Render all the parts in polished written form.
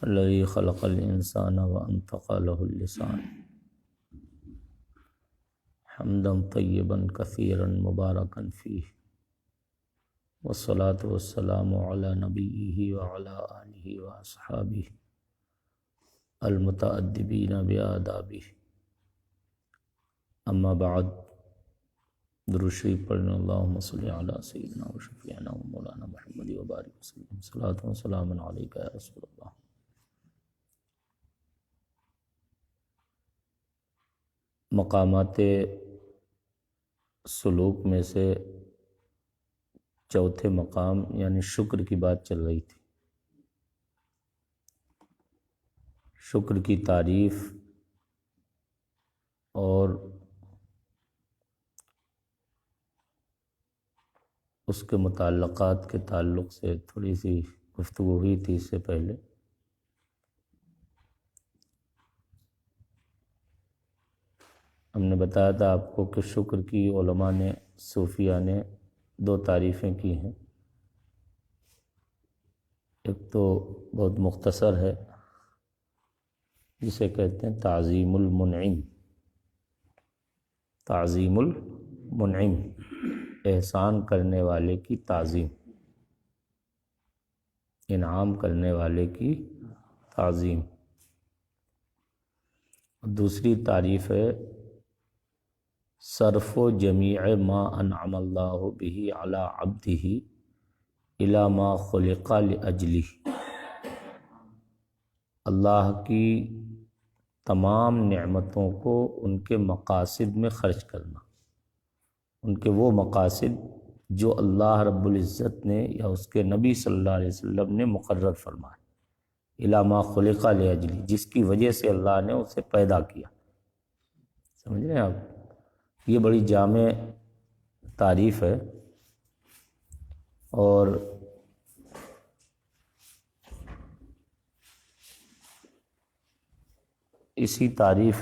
الذي خلق الإنسان وأنطق له اللسان حمدا طيبا كثيرا مباركا فيه والصلاة والسلام على نبيه وعلى آله وأصحابه المتأدبين بآدابه أما بعد درود شریف پڑھنا اللهم صل على سيدنا وشفيعنا ومولانا محمد وبارك وسلم صلاة وسلام عليك يا رسول الله۔ مقامات سلوک میں سے چوتھے مقام یعنی شکر کی بات چل رہی تھی۔ شکر کی تعریف اور اس کے متعلقات کے تعلق سے تھوڑی سی گفتگو ہوئی تھی اس سے پہلے۔ ہم نے بتایا تھا آپ کو کہ شکر کی علماء نے، صوفیہ نے دو تعریفیں کی ہیں۔ ایک تو بہت مختصر ہے جسے کہتے ہیں تعظیم المنعم۔ تعظیم المنعم، احسان کرنے والے کی تعظیم، انعام کرنے والے کی تعظیم۔ دوسری تعریف ہے صرف جمیع ما انعم اللہ بہ علی عبدہ الی ما خلق لاجلہ، اللہ کی تمام نعمتوں کو ان کے مقاصد میں خرچ کرنا، ان کے وہ مقاصد جو اللہ رب العزت نے یا اس کے نبی صلی اللہ علیہ وسلم نے مقرر فرمائے، الی ما خلق لاجلہ، جس کی وجہ سے اللہ نے اسے پیدا کیا۔ سمجھ رہے ہیں آپ؟ یہ بڑی جامع تعریف ہے، اور اسی تعریف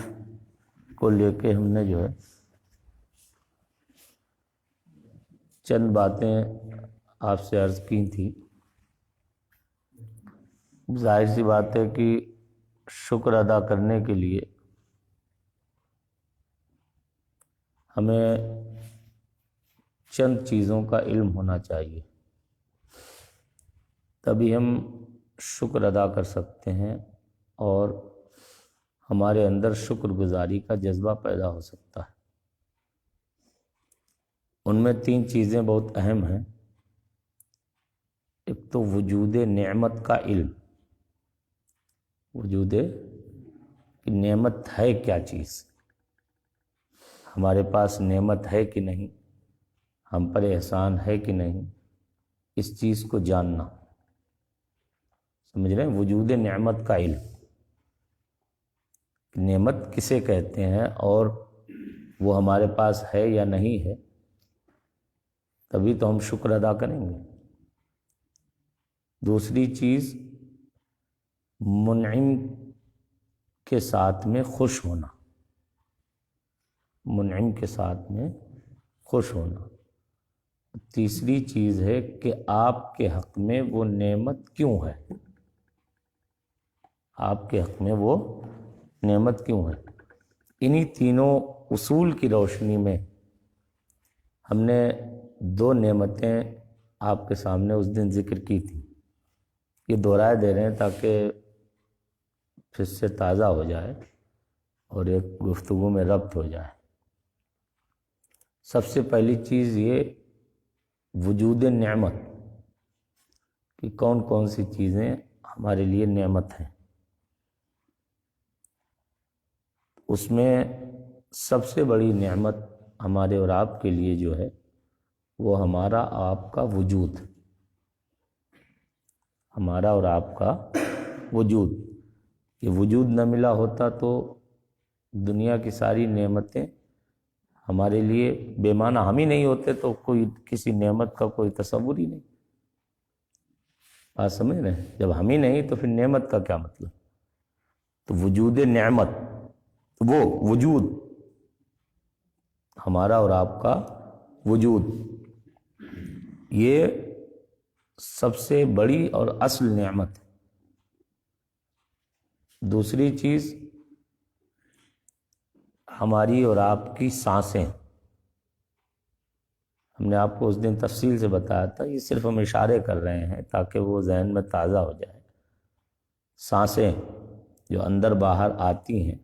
کو لے کے ہم نے جو ہے چند باتیں آپ سے عرض کی تھی۔ ظاہر سی بات ہے کہ شکر ادا کرنے کے لیے ہمیں چند چیزوں کا علم ہونا چاہیے، تبھی ہم شکر ادا کر سکتے ہیں اور ہمارے اندر شکر گزاری کا جذبہ پیدا ہو سکتا ہے۔ ان میں تین چیزیں بہت اہم ہیں۔ ایک تو وجود نعمت کا علم، وجود کہ نعمت ہے کیا چیز، ہمارے پاس نعمت ہے کہ نہیں، ہم پر احسان ہے کہ نہیں، اس چیز کو جاننا۔ سمجھ رہے ہیں؟ وجود نعمت کا علم، نعمت کسے کہتے ہیں اور وہ ہمارے پاس ہے یا نہیں ہے، تبھی تو ہم شکر ادا کریں گے۔ دوسری چیز منعم کے ساتھ میں خوش ہونا، منعم کے ساتھ میں خوش ہونا۔ تیسری چیز ہے کہ آپ کے حق میں وہ نعمت کیوں ہے، آپ کے حق میں وہ نعمت کیوں ہے۔ انہی تینوں اصول کی روشنی میں ہم نے دو نعمتیں آپ کے سامنے اس دن ذکر کی تھی۔ یہ دہرائے دے رہے ہیں تاکہ پھر سے تازہ ہو جائے اور ایک گفتگو میں ربط ہو جائے۔ سب سے پہلی چیز یہ وجود نعمت کہ کون کون سی چیزیں ہمارے لیے نعمت ہیں۔ اس میں سب سے بڑی نعمت ہمارے اور آپ کے لیے جو ہے وہ ہمارا آپ کا وجود، ہمارا اور آپ کا وجود۔ یہ وجود نہ ملا ہوتا تو دنیا کی ساری نعمتیں ہمارے لیے بے معنی، ہم ہی نہیں ہوتے تو کوئی کسی نعمت کا کوئی تصور ہی نہیں۔ بات سمجھ رہے ہیں؟ جب ہم ہی نہیں تو پھر نعمت کا کیا مطلب؟ تو وجود نعمت، وہ وجود ہمارا اور آپ کا وجود، یہ سب سے بڑی اور اصل نعمت ہے۔ دوسری چیز ہماری اور آپ کی سانسیں، ہم نے آپ کو اس دن تفصیل سے بتایا تھا، یہ صرف ہم اشارے کر رہے ہیں تاکہ وہ ذہن میں تازہ ہو جائے۔ سانسیں جو اندر باہر آتی ہیں،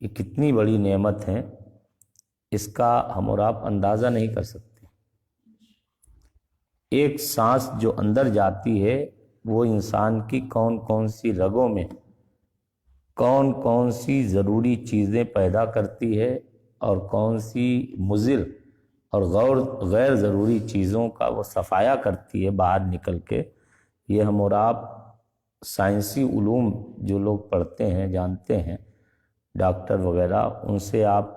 یہ کتنی بڑی نعمت ہیں، اس کا ہم اور آپ اندازہ نہیں کر سکتے۔ ایک سانس جو اندر جاتی ہے وہ انسان کی کون کون سی رگوں میں کون کون سی ضروری چیزیں پیدا کرتی ہے اور کون سی مضر اور غیر ضروری چیزوں کا وہ صفایا کرتی ہے باہر نکل کے، یہ ہم اور آپ سائنسی علوم جو لوگ پڑھتے ہیں جانتے ہیں، ڈاکٹر وغیرہ، ان سے آپ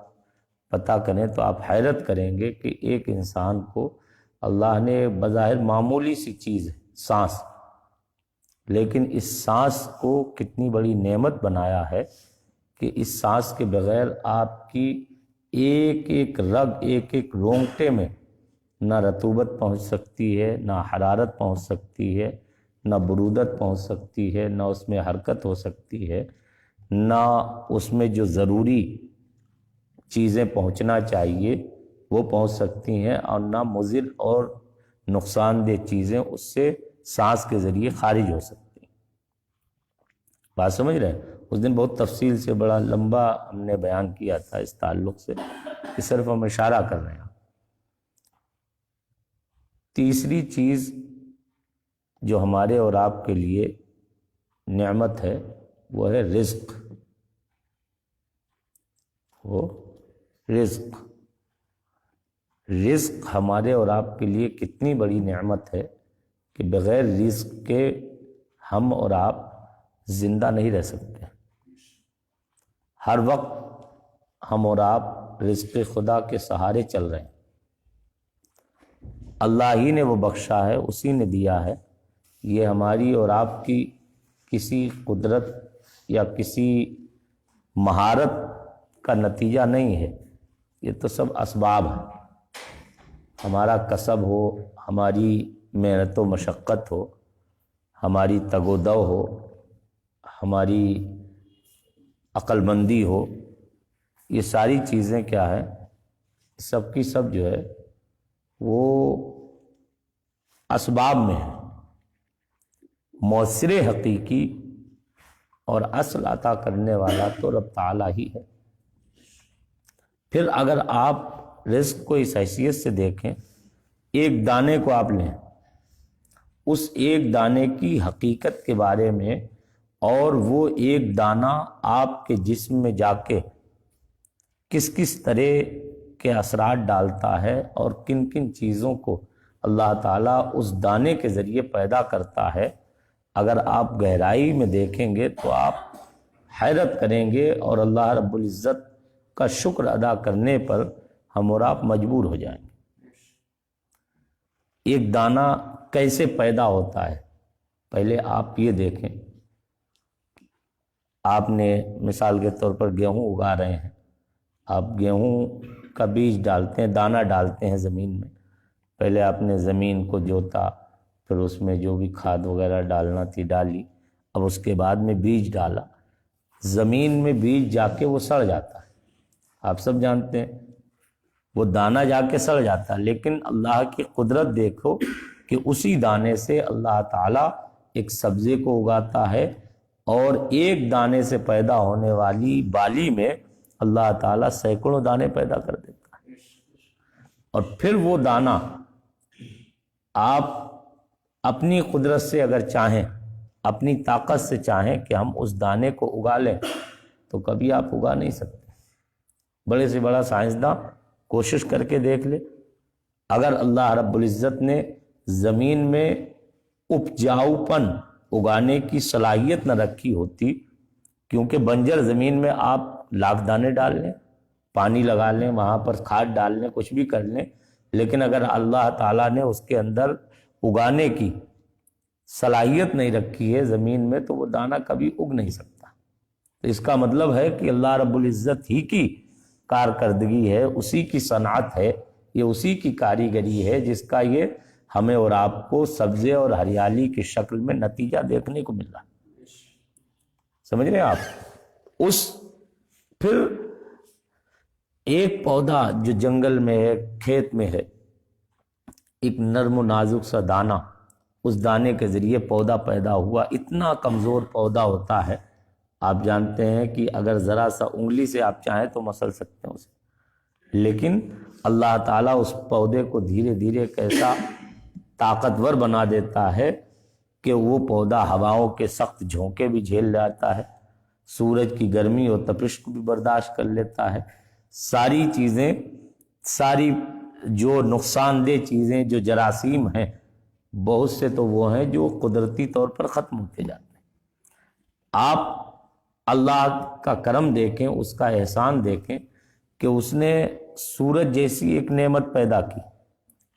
پتہ کریں تو آپ حیرت کریں گے کہ ایک انسان کو اللہ نے بظاہر معمولی سی چیز ہے سانس، لیکن اس سانس کو کتنی بڑی نعمت بنایا ہے کہ اس سانس کے بغیر آپ کی ایک ایک رگ، ایک ایک رونگٹے میں نہ رطوبت پہنچ سکتی ہے، نہ حرارت پہنچ سکتی ہے، نہ برودت پہنچ سکتی ہے، نہ اس میں حرکت ہو سکتی ہے، نہ اس میں جو ضروری چیزیں پہنچنا چاہیے وہ پہنچ سکتی ہیں، اور نہ مضر اور نقصان دہ چیزیں اس سے سانس کے ذریعے خارج ہو سکتی ہیں۔ بات سمجھ رہے ہیں؟ اس دن بہت تفصیل سے بڑا لمبا ہم نے بیان کیا تھا اس تعلق سے، کہ صرف ہم اشارہ کر رہے ہیں۔ تیسری چیز جو ہمارے اور آپ کے لیے نعمت ہے وہ ہے رزق۔ وہ رزق ہمارے اور آپ کے لیے کتنی بڑی نعمت ہے کہ بغیر رزق کے ہم اور آپ زندہ نہیں رہ سکتے۔ ہر وقت ہم اور آپ رزق خدا کے سہارے چل رہے ہیں، اللہ ہی نے وہ بخشا ہے، اسی نے دیا ہے، یہ ہماری اور آپ کی کسی قدرت یا کسی مہارت کا نتیجہ نہیں ہے، یہ تو سب اسباب ہیں۔ ہمارا کسب ہو، ہماری محنت و مشقت ہو، ہماری تگ و دو ہو، ہماری عقل مندی ہو، یہ ساری چیزیں کیا ہے، سب کی سب جو ہے وہ اسباب میں ہے۔ مؤثر حقیقی اور اصل عطا کرنے والا تو رب تعالیٰ ہی ہے۔ پھر اگر آپ رزق کو اس حیثیت سے دیکھیں، ایک دانے کو آپ لیں، اس ایک دانے کی حقیقت کے بارے میں، اور وہ ایک دانہ آپ کے جسم میں جا کے کس کس طرح کے اثرات ڈالتا ہے اور کن کن چیزوں کو اللہ تعالیٰ اس دانے کے ذریعے پیدا کرتا ہے، اگر آپ گہرائی میں دیکھیں گے تو آپ حیرت کریں گے، اور اللہ رب العزت کا شکر ادا کرنے پر ہم اور آپ مجبور ہو جائیں گے۔ ایک دانہ کیسے پیدا ہوتا ہے، پہلے آپ یہ دیکھیں۔ آپ نے مثال کے طور پر گیہوں اگا رہے ہیں، آپ گیہوں کا بیج ڈالتے ہیں، دانہ ڈالتے ہیں زمین میں، پہلے آپ نے زمین کو جوتا، پھر اس میں جو بھی کھاد وغیرہ ڈالنا تھی ڈالی، اب اس کے بعد میں بیج ڈالا، زمین میں بیج جا کے وہ سڑ جاتا ہے، آپ سب جانتے ہیں وہ دانہ جا کے سڑ جاتا ہے، لیکن اللہ کی قدرت دیکھو کہ اسی دانے سے اللہ تعالیٰ ایک سبزے کو اگاتا ہے، اور ایک دانے سے پیدا ہونے والی بالی میں اللہ تعالیٰ سینکڑوں دانے پیدا کر دیتا ہے، اور پھر وہ دانہ آپ اپنی قدرت سے اگر چاہیں، اپنی طاقت سے چاہیں کہ ہم اس دانے کو اگا لیں، تو کبھی آپ اگا نہیں سکتے۔ بڑے سے بڑا سائنسداں کوشش کر کے دیکھ لے، اگر اللہ رب العزت نے زمین میں اپجاؤ پن اگانے کی صلاحیت نہ رکھی ہوتی، کیونکہ بنجر زمین میں آپ لاکھ دانے ڈال لیں، پانی لگا لیں، وہاں پر کھاد ڈال لیں، کچھ بھی کر لیں، لیکن اگر اللہ تعالیٰ نے اس کے اندر اگانے کی صلاحیت نہیں رکھی ہے زمین میں، تو وہ دانہ کبھی اگ نہیں سکتا۔ تو اس کا مطلب ہے کہ اللہ رب العزت ہی کی کارکردگی ہے، اسی کی صنعت ہے، یہ اسی کی کاریگری ہے، جس کا یہ ہمیں اور آپ کو سبزے اور ہریالی کی شکل میں نتیجہ دیکھنے کو مل رہا ہے۔ سمجھ رہے ہیں آپ؟ پھر ایک پودا جو جنگل میں ہے، کھیت میں ہے، ایک نرم و نازک سا دانہ، اس دانے کے ذریعے پودا پیدا ہوا، اتنا کمزور پودا ہوتا ہے، آپ جانتے ہیں کہ اگر ذرا سا انگلی سے آپ چاہیں تو مسل سکتے ہیں اسے، لیکن اللہ تعالیٰ اس پودے کو دھیرے دھیرے کیسا طاقتور بنا دیتا ہے کہ وہ پودا ہواؤں کے سخت جھونکے بھی جھیل جاتا ہے، سورج کی گرمی اور تپش کو بھی برداشت کر لیتا ہے، ساری چیزیں، ساری جو نقصان دہ چیزیں، جو جراثیم ہیں، بہت سے تو وہ ہیں جو قدرتی طور پر ختم ہوتے جاتے ہیں۔ آپ اللہ کا کرم دیکھیں، اس کا احسان دیکھیں کہ اس نے سورج جیسی ایک نعمت پیدا کی۔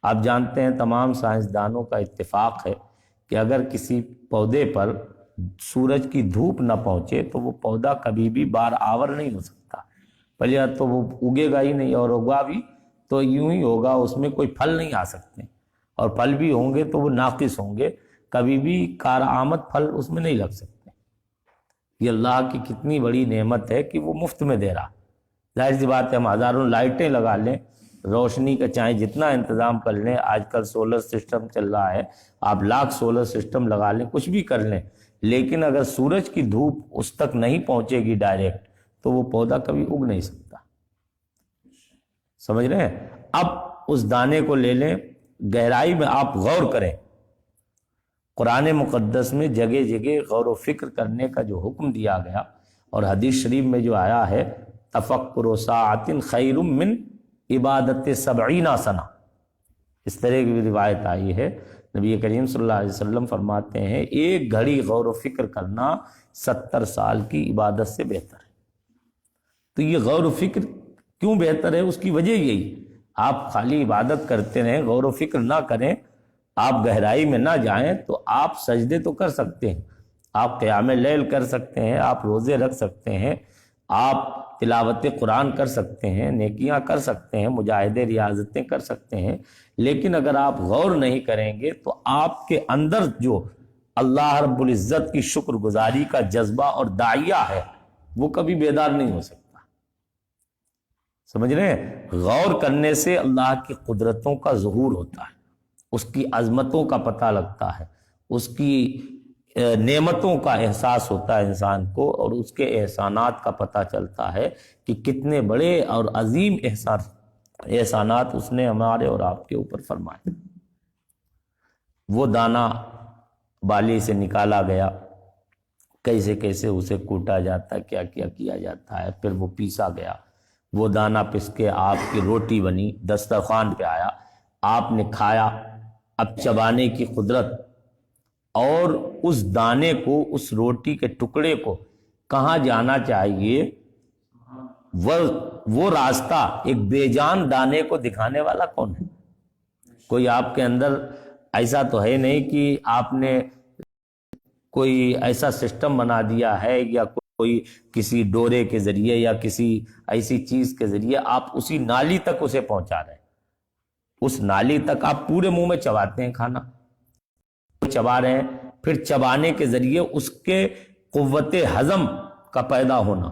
آپ جانتے ہیں تمام سائنسدانوں کا اتفاق ہے کہ اگر کسی پودے پر سورج کی دھوپ نہ پہنچے تو وہ پودا کبھی بھی بار آور نہیں ہو سکتا، پہلے تو وہ اگے گا ہی نہیں، اور اگا بھی تو یوں ہی ہوگا، اس میں کوئی پھل نہیں آ سکتے، اور پھل بھی ہوں گے تو وہ ناقص ہوں گے، کبھی بھی کارآمد پھل اس میں نہیں لگ سکتے۔ یہ اللہ کی کتنی بڑی نعمت ہے کہ وہ مفت میں دے رہا۔ ظاہر سی بات ہے ہم ہزاروں لائٹیں لگا لیں، روشنی کا چاہے جتنا انتظام کر لیں، آج کل سولر سسٹم چل رہا ہے، آپ لاکھ سولر سسٹم لگا لیں، کچھ بھی کر لیں، لیکن اگر سورج کی دھوپ اس تک نہیں پہنچے گی ڈائریکٹ تو وہ پودا کبھی اگ نہیں سکتا۔ سمجھ رہے ہیں؟ اب اس دانے کو لے لیں، گہرائی میں آپ غور کریں، قرآن مقدس میں جگہ جگہ غور و فکر کرنے کا جو حکم دیا گیا، اور حدیث شریف میں جو آیا ہے تفکر ساعۃ خیر من عبادت 70 سنہ، اس طرح کی روایت آئی ہے، نبی کریم صلی اللہ علیہ وسلم فرماتے ہیں ایک گھڑی غور و فکر کرنا 70 سال کی عبادت سے بہتر ہے۔ تو یہ غور و فکر کیوں بہتر ہے؟ اس کی وجہ یہی، آپ خالی عبادت کرتے رہیں، غور و فکر نہ کریں، آپ گہرائی میں نہ جائیں، تو آپ سجدے تو کر سکتے ہیں، آپ قیام لیل کر سکتے ہیں، آپ روزے رکھ سکتے ہیں، آپ تلاوت قرآن کر سکتے ہیں، نیکیاں کر سکتے ہیں، مجاہدے ریاضتیں کر سکتے ہیں، لیکن اگر آپ غور نہیں کریں گے تو آپ کے اندر جو اللہ رب العزت کی شکر گزاری کا جذبہ اور داعیہ ہے وہ کبھی بیدار نہیں ہو سکتا۔ سمجھ رہے ہیں؟ غور کرنے سے اللہ کی قدرتوں کا ظہور ہوتا ہے، اس کی عظمتوں کا پتہ لگتا ہے، اس کی نعمتوں کا احساس ہوتا ہے انسان کو، اور اس کے احسانات کا پتہ چلتا ہے کہ کتنے بڑے اور عظیم احسانات اس نے ہمارے اور آپ کے اوپر فرمائے۔ وہ دانہ بالی سے نکالا گیا، کیسے کیسے اسے کوٹا جاتا ہے، کیا کیا کیا جاتا ہے، پھر وہ پیسا گیا، وہ دانہ پس کے آپ کی روٹی بنی، دسترخوان پہ آیا، آپ نے کھایا۔ اب چبانے کی قدرت، اور اس دانے کو، اس روٹی کے ٹکڑے کو کہاں جانا چاہیے، وہ راستہ ایک بے جان دانے کو دکھانے والا کون ہے؟ کوئی آپ کے اندر ایسا تو ہے نہیں کہ آپ نے کوئی ایسا سسٹم بنا دیا ہے، یا کوئی کسی ڈورے کے ذریعے یا کسی ایسی چیز کے ذریعے آپ اسی نالی تک اسے پہنچا رہے ہیں۔ اس نالی تک آپ پورے منہ میں چباتے ہیں کھانا، چبا رہے ہیں، پھر چبانے کے ذریعے اس کے قوت ہضم کا پیدا ہونا،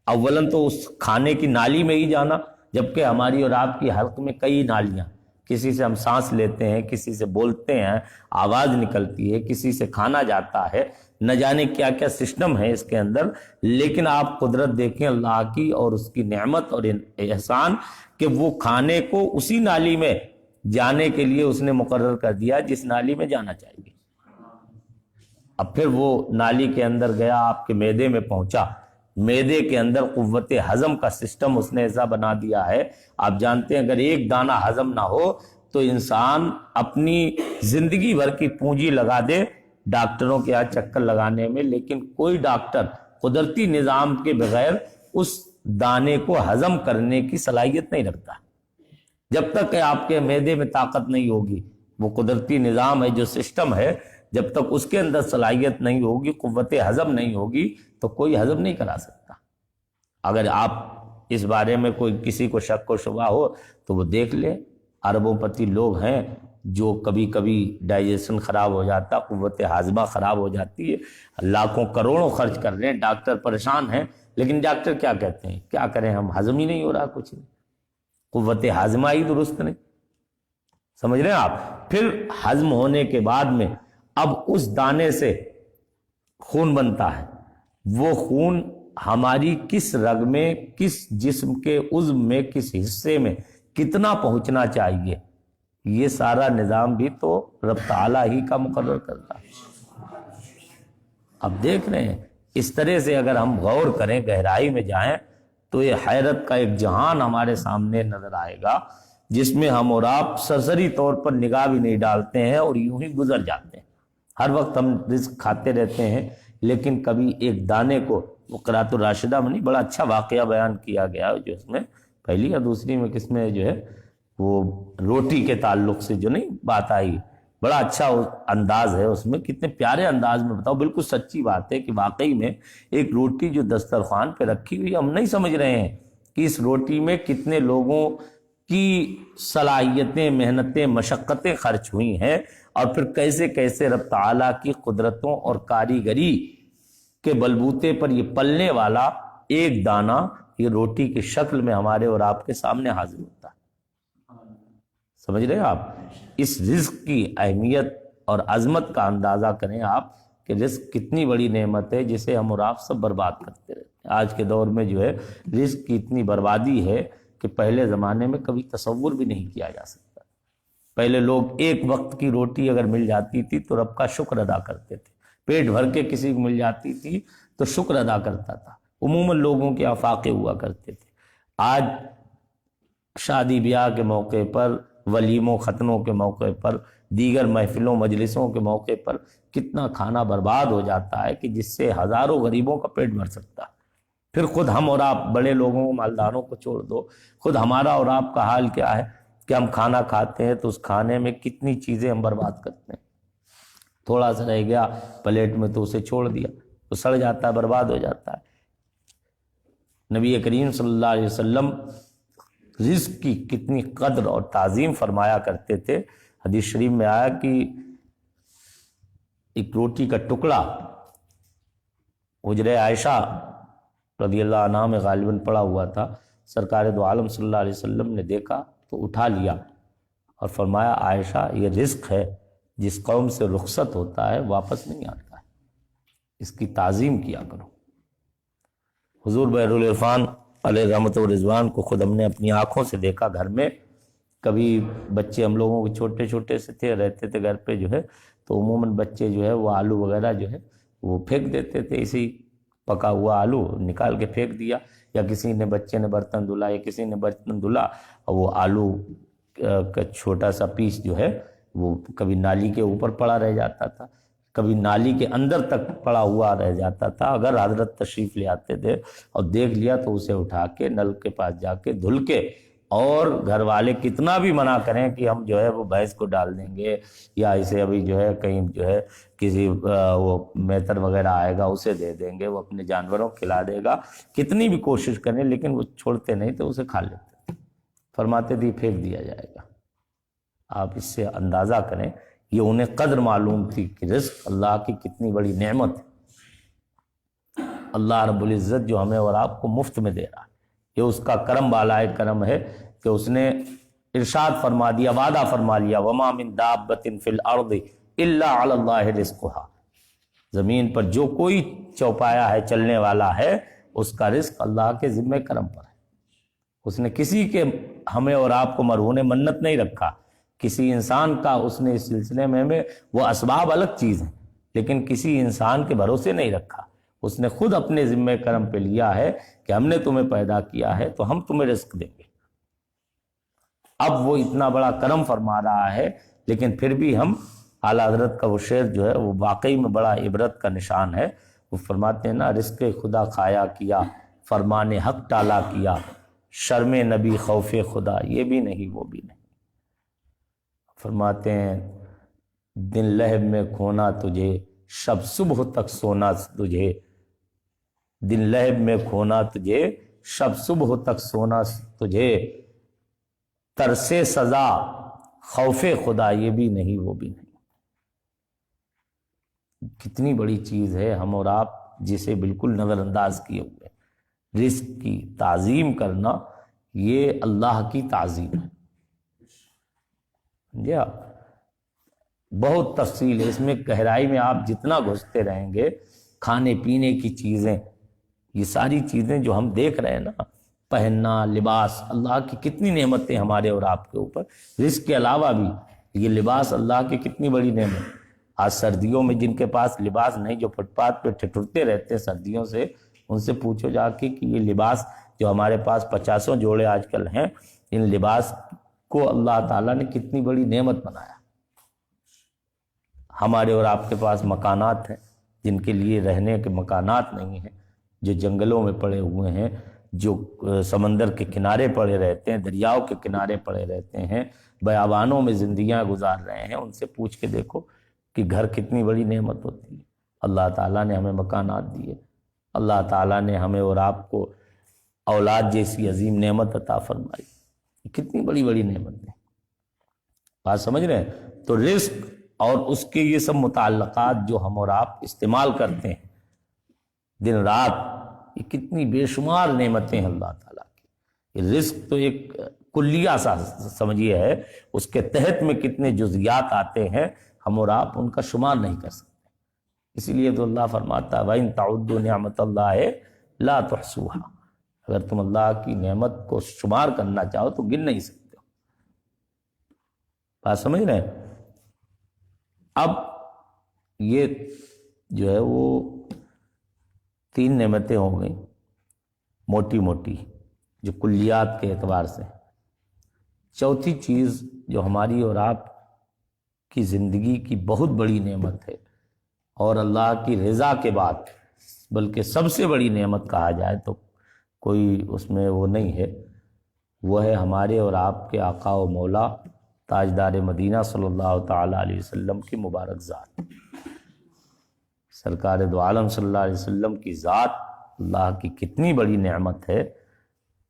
اولاً تو اس کھانے کی نالی میں ہی جانا، جبکہ ہماری اور آپ کی حلق میں کئی نالیاں، کسی سے ہم سانس لیتے ہیں، کسی سے بولتے ہیں، آواز نکلتی ہے، کسی سے کھانا جاتا ہے، نہ جانے کیا کیا سسٹم ہے اس کے اندر، لیکن آپ قدرت دیکھیں اللہ کی اور اس کی نعمت اور احسان کہ وہ کھانے کو اسی نالی میں جانے کے لیے اس نے مقرر کر دیا جس نالی میں جانا چاہیے۔ اب پھر وہ نالی کے اندر گیا، آپ کے معدے میں پہنچا، معدے کے اندر قوت ہضم کا سسٹم اس نے ایسا بنا دیا ہے، آپ جانتے ہیں اگر ایک دانہ ہضم نہ ہو تو انسان اپنی زندگی بھر کی پونجی لگا دے ڈاکٹروں کے یہاں چکر لگانے میں، لیکن کوئی ڈاکٹر قدرتی نظام کے بغیر اس دانے کو ہضم کرنے کی صلاحیت نہیں رکھتا۔ جب تک کہ آپ کے معدے میں طاقت نہیں ہوگی، وہ قدرتی نظام ہے جو سسٹم ہے، جب تک اس کے اندر صلاحیت نہیں ہوگی، قوت ہضم نہیں ہوگی، تو کوئی ہضم نہیں کرا سکتا۔ اگر آپ اس بارے میں کوئی کسی کو شک و شبہ ہو تو وہ دیکھ لے، اربوں پتی لوگ ہیں جو کبھی کبھی ڈائجیشن خراب ہو جاتا، قوت ہاضمہ خراب ہو جاتی ہے، لاکھوں کروڑوں خرچ کر رہے ہیں، ڈاکٹر پریشان ہیں، لیکن ڈاکٹر کیا کہتے ہیں، کیا کریں ہم، ہضم ہی نہیں ہو رہا کچھ نہیں، قوت ہاضمہ ہی درست نہیں، سمجھ رہے ہیں آپ؟ پھر ہضم ہونے کے بعد میں اب اس دانے سے خون بنتا ہے، وہ خون ہماری کس رگ میں، کس جسم کے عضو میں، کس حصے میں کتنا پہنچنا چاہیے، یہ سارا نظام بھی تو رب تعالیٰ ہی کا مقرر کرتا ہے۔ اب دیکھ رہے ہیں، اس طرح سے اگر ہم غور کریں، گہرائی میں جائیں، تو یہ حیرت کا ایک جہان ہمارے سامنے نظر آئے گا، جس میں ہم اور آپ سرسری طور پر نگاہ بھی نہیں ڈالتے ہیں اور یوں ہی گزر جاتے ہیں۔ ہر وقت ہم رزق کھاتے رہتے ہیں، لیکن کبھی ایک دانے کو، قرات الراشدہ میں نہیں، بڑا اچھا واقعہ بیان کیا گیا جو اس میں پہلی یا دوسری میں کس میں جو ہے وہ روٹی کے تعلق سے جو نہیں بات آئی، بڑا اچھا انداز ہے اس میں، کتنے پیارے انداز میں بتاؤ، بالکل سچی بات ہے کہ واقعی میں ایک روٹی جو دسترخوان پہ رکھی ہوئی، ہم نہیں سمجھ رہے ہیں کہ اس روٹی میں کتنے لوگوں کی صلاحیتیں، محنتیں، مشقتیں خرچ ہوئی ہیں، اور پھر کیسے کیسے رب تعالیٰ کی قدرتوں اور کاریگری کے بلبوتے پر یہ پلنے والا ایک دانہ یہ روٹی کی شکل میں ہمارے اور آپ کے سامنے حاضر ہوتا ہے۔ سمجھ رہے ہیں آپ؟ اس رزق کی اہمیت اور عظمت کا اندازہ کریں آپ کہ رزق کتنی بڑی نعمت ہے، جسے ہم اور آپ سب برباد کرتے رہتے ہیں۔ آج کے دور میں جو ہے رزق کی اتنی بربادی ہے کہ پہلے زمانے میں کبھی تصور بھی نہیں کیا جا سکتا۔ پہلے لوگ ایک وقت کی روٹی اگر مل جاتی تھی تو رب کا شکر ادا کرتے تھے، پیٹ بھر کے کسی کو مل جاتی تھی تو شکر ادا کرتا تھا، عموماً لوگوں کے آفاقے ہوا کرتے تھے۔ آج شادی بیاہ کے موقع پر، ولیموں ختنوں کے موقع پر، دیگر محفلوں مجلسوں کے موقع پر کتنا کھانا برباد ہو جاتا ہے کہ جس سے ہزاروں غریبوں کا پیٹ بھر سکتا ہے۔ پھر خود ہم اور آپ، بڑے لوگوں مالداروں کو چھوڑ دو، خود ہمارا اور آپ کا حال کیا ہے کہ ہم کھانا کھاتے ہیں تو اس کھانے میں کتنی چیزیں ہم برباد کرتے ہیں۔ تھوڑا سا رہ گیا پلیٹ میں تو اسے چھوڑ دیا، تو سڑ جاتا ہے، برباد ہو جاتا ہے۔ نبی کریم صلی اللہ علیہ وسلم رزق کی کتنی قدر اور تعظیم فرمایا کرتے تھے۔ حدیث شریف میں آیا کہ ایک روٹی کا ٹکڑا حجرہ عائشہ رضی اللہ عنہا میں غالباً پڑا ہوا تھا، سرکار دو عالم صلی اللہ علیہ وسلم نے دیکھا تو اٹھا لیا اور فرمایا، عائشہ یہ رزق ہے، جس قوم سے رخصت ہوتا ہے واپس نہیں آتا ہے، اس کی تعظیم کیا کرو۔ حضور بحر العرفان علیہ رحمت و رضوان کو خود ہم نے اپنی آنکھوں سے دیکھا گھر میں، کبھی بچے ہم لوگوں کے چھوٹے چھوٹے سے تھے، رہتے تھے گھر پہ جو ہے، تو عموماً بچے جو ہے وہ آلو وغیرہ جو ہے وہ پھینک دیتے تھے، اسی پکا ہوا آلو نکال کے پھینک دیا، یا کسی نے بچے نے برتن دھلا یا کسی نے برتن دھلا اور وہ آلو کا چھوٹا سا پیس جو ہے وہ کبھی نالی کے اوپر پڑا رہ جاتا تھا، کبھی نالی کے اندر تک پڑا ہوا رہ جاتا تھا۔ اگر حضرت تشریف لے آتے تھے اور دیکھ لیا تو اسے اٹھا کے نل کے پاس جا کے دھل کے، اور گھر والے کتنا بھی منع کریں کہ ہم جو ہے وہ بھینس کو ڈال دیں گے یا اسے ابھی جو ہے کہیں جو ہے کسی وہ میتر وغیرہ آئے گا اسے دے دیں گے، وہ اپنے جانوروں کھلا دے گا، کتنی بھی کوشش کریں، لیکن وہ چھوڑتے نہیں تھے، اسے کھا لیتے تھے، فرماتے تھے پھینک دیا جائے گا۔ آپ اس سے اندازہ کریں، یہ انہیں قدر معلوم تھی کہ رزق اللہ کی کتنی بڑی نعمت ہے، اللہ رب العزت جو ہمیں اور آپ کو مفت میں دے رہا ہے، یہ اس کا کرم بالائے کرم ہے کہ اس نے ارشاد فرما دیا، وعدہ فرما لیا، وما من دابۃ فی الارض الا علی اللہ رزقها، زمین پر جو کوئی چوپایا ہے، چلنے والا ہے، اس کا رزق اللہ کے ذمہ کرم پر ہے۔ اس نے کسی کے ہمیں اور آپ کو مرہون منت نہیں رکھا، کسی انسان کا اس نے اس سلسلے میں وہ اسباب الگ چیز ہیں، لیکن کسی انسان کے بھروسے نہیں رکھا، اس نے خود اپنے ذمہ کرم پہ لیا ہے کہ ہم نے تمہیں پیدا کیا ہے تو ہم تمہیں رزق دیں گے۔ اب وہ اتنا بڑا کرم فرما رہا ہے، لیکن پھر بھی ہم، اعلیٰ حضرت کا وہ شعر جو ہے وہ واقعی میں بڑا عبرت کا نشان ہے، وہ فرماتے ہیں نا، رزق خدا کھایا کیا، فرمان حق ٹالا کیا، شرم نبی خوف خدا، یہ بھی نہیں وہ بھی نہیں۔ فرماتے ہیں دن لہب میں کھونا تجھے، شب صبح تک سونا تجھے، دن لہب میں کھونا تجھے، شب صبح تک سونا تجھے، ترسے سزا خوف خدا یہ بھی نہیں، وہ بھی نہیں۔ کتنی بڑی چیز ہے ہم اور آپ جسے بالکل نظر انداز کیے ہوئے۔ رزق کی تعظیم کرنا یہ اللہ کی تعظیم ہے۔ جی آپ، بہت تفصیل ہے اس میں، گہرائی میں آپ جتنا گھستے رہیں گے، کھانے پینے کی چیزیں، یہ ساری چیزیں جو ہم دیکھ رہے ہیں نا، پہننا، لباس، اللہ کی کتنی نعمتیں ہمارے اور آپ کے اوپر۔ رزق کے علاوہ بھی یہ لباس اللہ کی کتنی بڑی نعمت۔ آج سردیوں میں جن کے پاس لباس نہیں، جو فٹ پاتھ پہ ٹھٹرتے رہتے ہیں سردیوں سے، ان سے پوچھو جا کے کہ یہ لباس جو ہمارے پاس 50 جوڑے آج کل ہیں، ان لباس کو اللہ تعالیٰ نے کتنی بڑی نعمت بنایا۔ ہمارے اور آپ کے پاس مکانات ہیں جن کے لیے رہنے کے مکانات نہیں ہیں، جو جنگلوں میں پڑے ہوئے ہیں، جو سمندر کے کنارے پڑے رہتے ہیں، دریاؤں کے کنارے پڑے رہتے ہیں، بیابانوں میں زندگیاں گزار رہے ہیں۔ ان سے پوچھ کے دیکھو کہ گھر کتنی بڑی نعمت ہوتی ہے۔ اللہ تعالیٰ نے ہمیں مکانات دیے، اللہ تعالیٰ نے ہمیں اور آپ کو اولاد جیسی عظیم نعمت عطا فرمائی۔ کتنی بڑی بڑی نعمت ہے، بات سمجھ رہے ہیں؟ تو رزق اور اس کے یہ سب متعلقات جو ہم اور آپ استعمال کرتے ہیں دن رات، یہ کتنی بے شمار نعمتیں ہیں اللہ تعالیٰ کی۔ یہ رزق تو ایک کلیہ سا سمجھیے ہے، اس کے تحت میں کتنے جزیات آتے ہیں، ہم اور آپ ان کا شمار نہیں کر سکتے۔ اسی لیے تو اللہ فرماتا ہے وَإِن تَعُدُّوا نِعْمَتَ اللَّهِ لَا تُحْصُوهَا، اگر تم اللہ کی نعمت کو شمار کرنا چاہو تو گن نہیں سکتے ہو۔ بات سمجھ رہے ہیں؟ اب یہ جو ہے وہ 3 نعمتیں ہو گئیں موٹی موٹی جو کلیات کے اعتبار سے۔ چوتھی چیز جو ہماری اور آپ کی زندگی کی بہت بڑی نعمت ہے، اور اللہ کی رضا کے بعد بلکہ سب سے بڑی نعمت کہا جائے تو کوئی اس میں وہ نہیں ہے، وہ ہے ہمارے اور آپ کے آقا و مولا تاجدار مدینہ صلی اللہ تعالی علیہ وسلم کی مبارک ذات۔ سرکار دو عالم صلی اللہ علیہ وسلم کی ذات اللہ کی کتنی بڑی نعمت ہے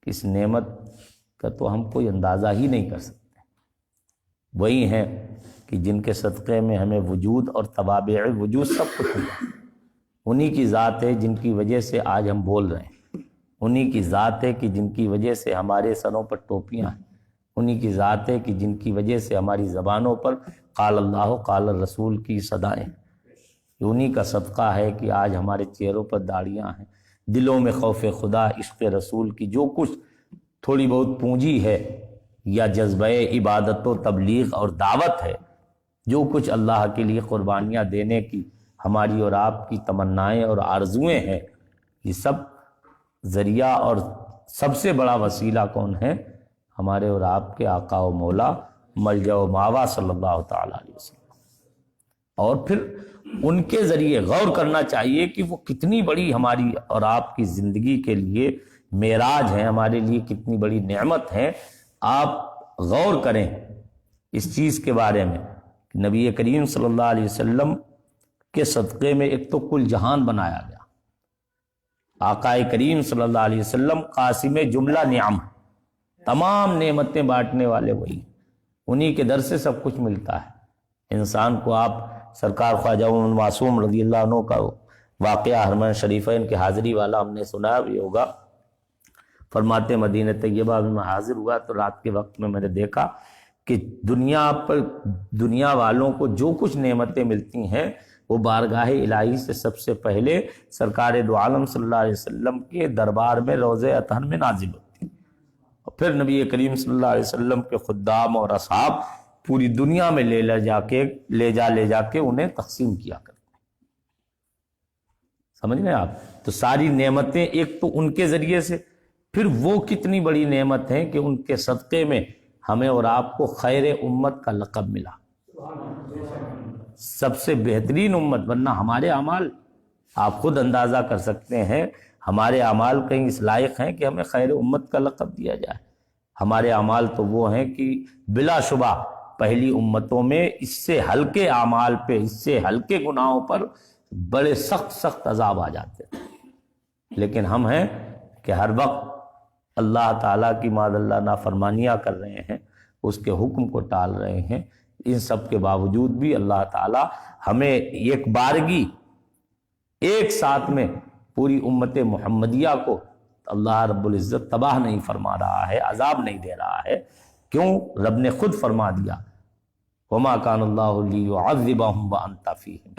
کہ اس نعمت کا تو ہم کوئی اندازہ ہی نہیں کر سکتے۔ وہی ہیں کہ جن کے صدقے میں ہمیں وجود اور توابع وجود سب کچھ ملا، انہی کی ذات ہے جن کی وجہ سے آج ہم بول رہے ہیں، انہی کی ذات ہے کہ جن کی وجہ سے ہمارے سروں پر ٹوپیاں ہیں، انہی کی ذات ہے کہ جن کی وجہ سے ہماری زبانوں پر قال اللہ قال الرسول کی صدائیں، انہی کا صدقہ ہے کہ آج ہمارے چہروں پر داڑیاں ہیں، دلوں میں خوف خدا، عشق رسول کی جو کچھ تھوڑی بہت پونجی ہے یا جذبہ عبادت و تبلیغ اور دعوت ہے، جو کچھ اللہ کے لیے قربانیاں دینے کی ہماری اور آپ کی تمنائیں اور آرزویں ہیں، یہ سب ذریعہ اور سب سے بڑا وسیلہ کون ہے؟ ہمارے اور آپ کے آقا و مولا ملجا و ماوا صلی اللہ تعالیٰ علیہ وسلم۔ اور پھر ان کے ذریعے غور کرنا چاہیے کہ وہ کتنی بڑی ہماری اور آپ کی زندگی کے لیے معراج ہیں، ہمارے لیے کتنی بڑی نعمت ہے۔ آپ غور کریں اس چیز کے بارے میں، نبی کریم صلی اللہ علیہ وسلم کے صدقے میں ایک تو کل جہان بنایا گیا۔ آقا کریم صلی اللہ علیہ وسلم قاسم جملہ نعم، تمام نعمتیں بانٹنے والے وہی، انہی کے در سے سب کچھ ملتا ہے انسان کو۔ آپ سرکار خواجہ معصوم رضی اللہ عنہ کا واقعہ حرمین شریفین کی حاضری والا ہم نے سنا بھی ہوگا، فرماتے مدینہ طیبہ میں حاضر ہوا تو رات کے وقت میں نے دیکھا کہ دنیا پر دنیا والوں کو جو کچھ نعمتیں ملتی ہیں وہ بارگاہ الہی سے سب سے پہلے سرکار دو عالم صلی اللہ علیہ وسلم کے دربار میں روضہ اطہر میں نازل ہوتی، اور پھر نبی کریم صلی اللہ علیہ وسلم کے خدام اور اصحاب پوری دنیا میں لے جا کے انہیں تقسیم کیا کرتے۔ سمجھ رہے ہیں آپ؟ تو ساری نعمتیں ایک تو ان کے ذریعے سے، پھر وہ کتنی بڑی نعمت ہے کہ ان کے صدقے میں ہمیں اور آپ کو خیر امت کا لقب ملا، سب سے بہترین امت۔ ورنہ ہمارے اعمال آپ خود اندازہ کر سکتے ہیں، ہمارے اعمال کہیں اس لائق ہیں کہ ہمیں خیر امت کا لقب دیا جائے؟ ہمارے اعمال تو وہ ہیں کہ بلا شبہ پہلی امتوں میں اس سے ہلکے اعمال پہ، اس سے ہلکے گناہوں پر بڑے سخت عذاب آ جاتے ہیں، لیکن ہم ہیں کہ ہر وقت اللہ تعالیٰ کی معاذ اللہ نافرمانیاں کر رہے ہیں، اس کے حکم کو ٹال رہے ہیں، ان سب کے باوجود بھی اللہ تعالی ہمیں ایک بارگی ایک ساتھ میں پوری امت محمدیہ کو اللہ رب العزت تباہ نہیں فرما رہا ہے، عذاب نہیں دے رہا ہے۔ کیوں؟ رب نے خود فرما دیا وما کان اللہ لیعذبہم وانت فیہم،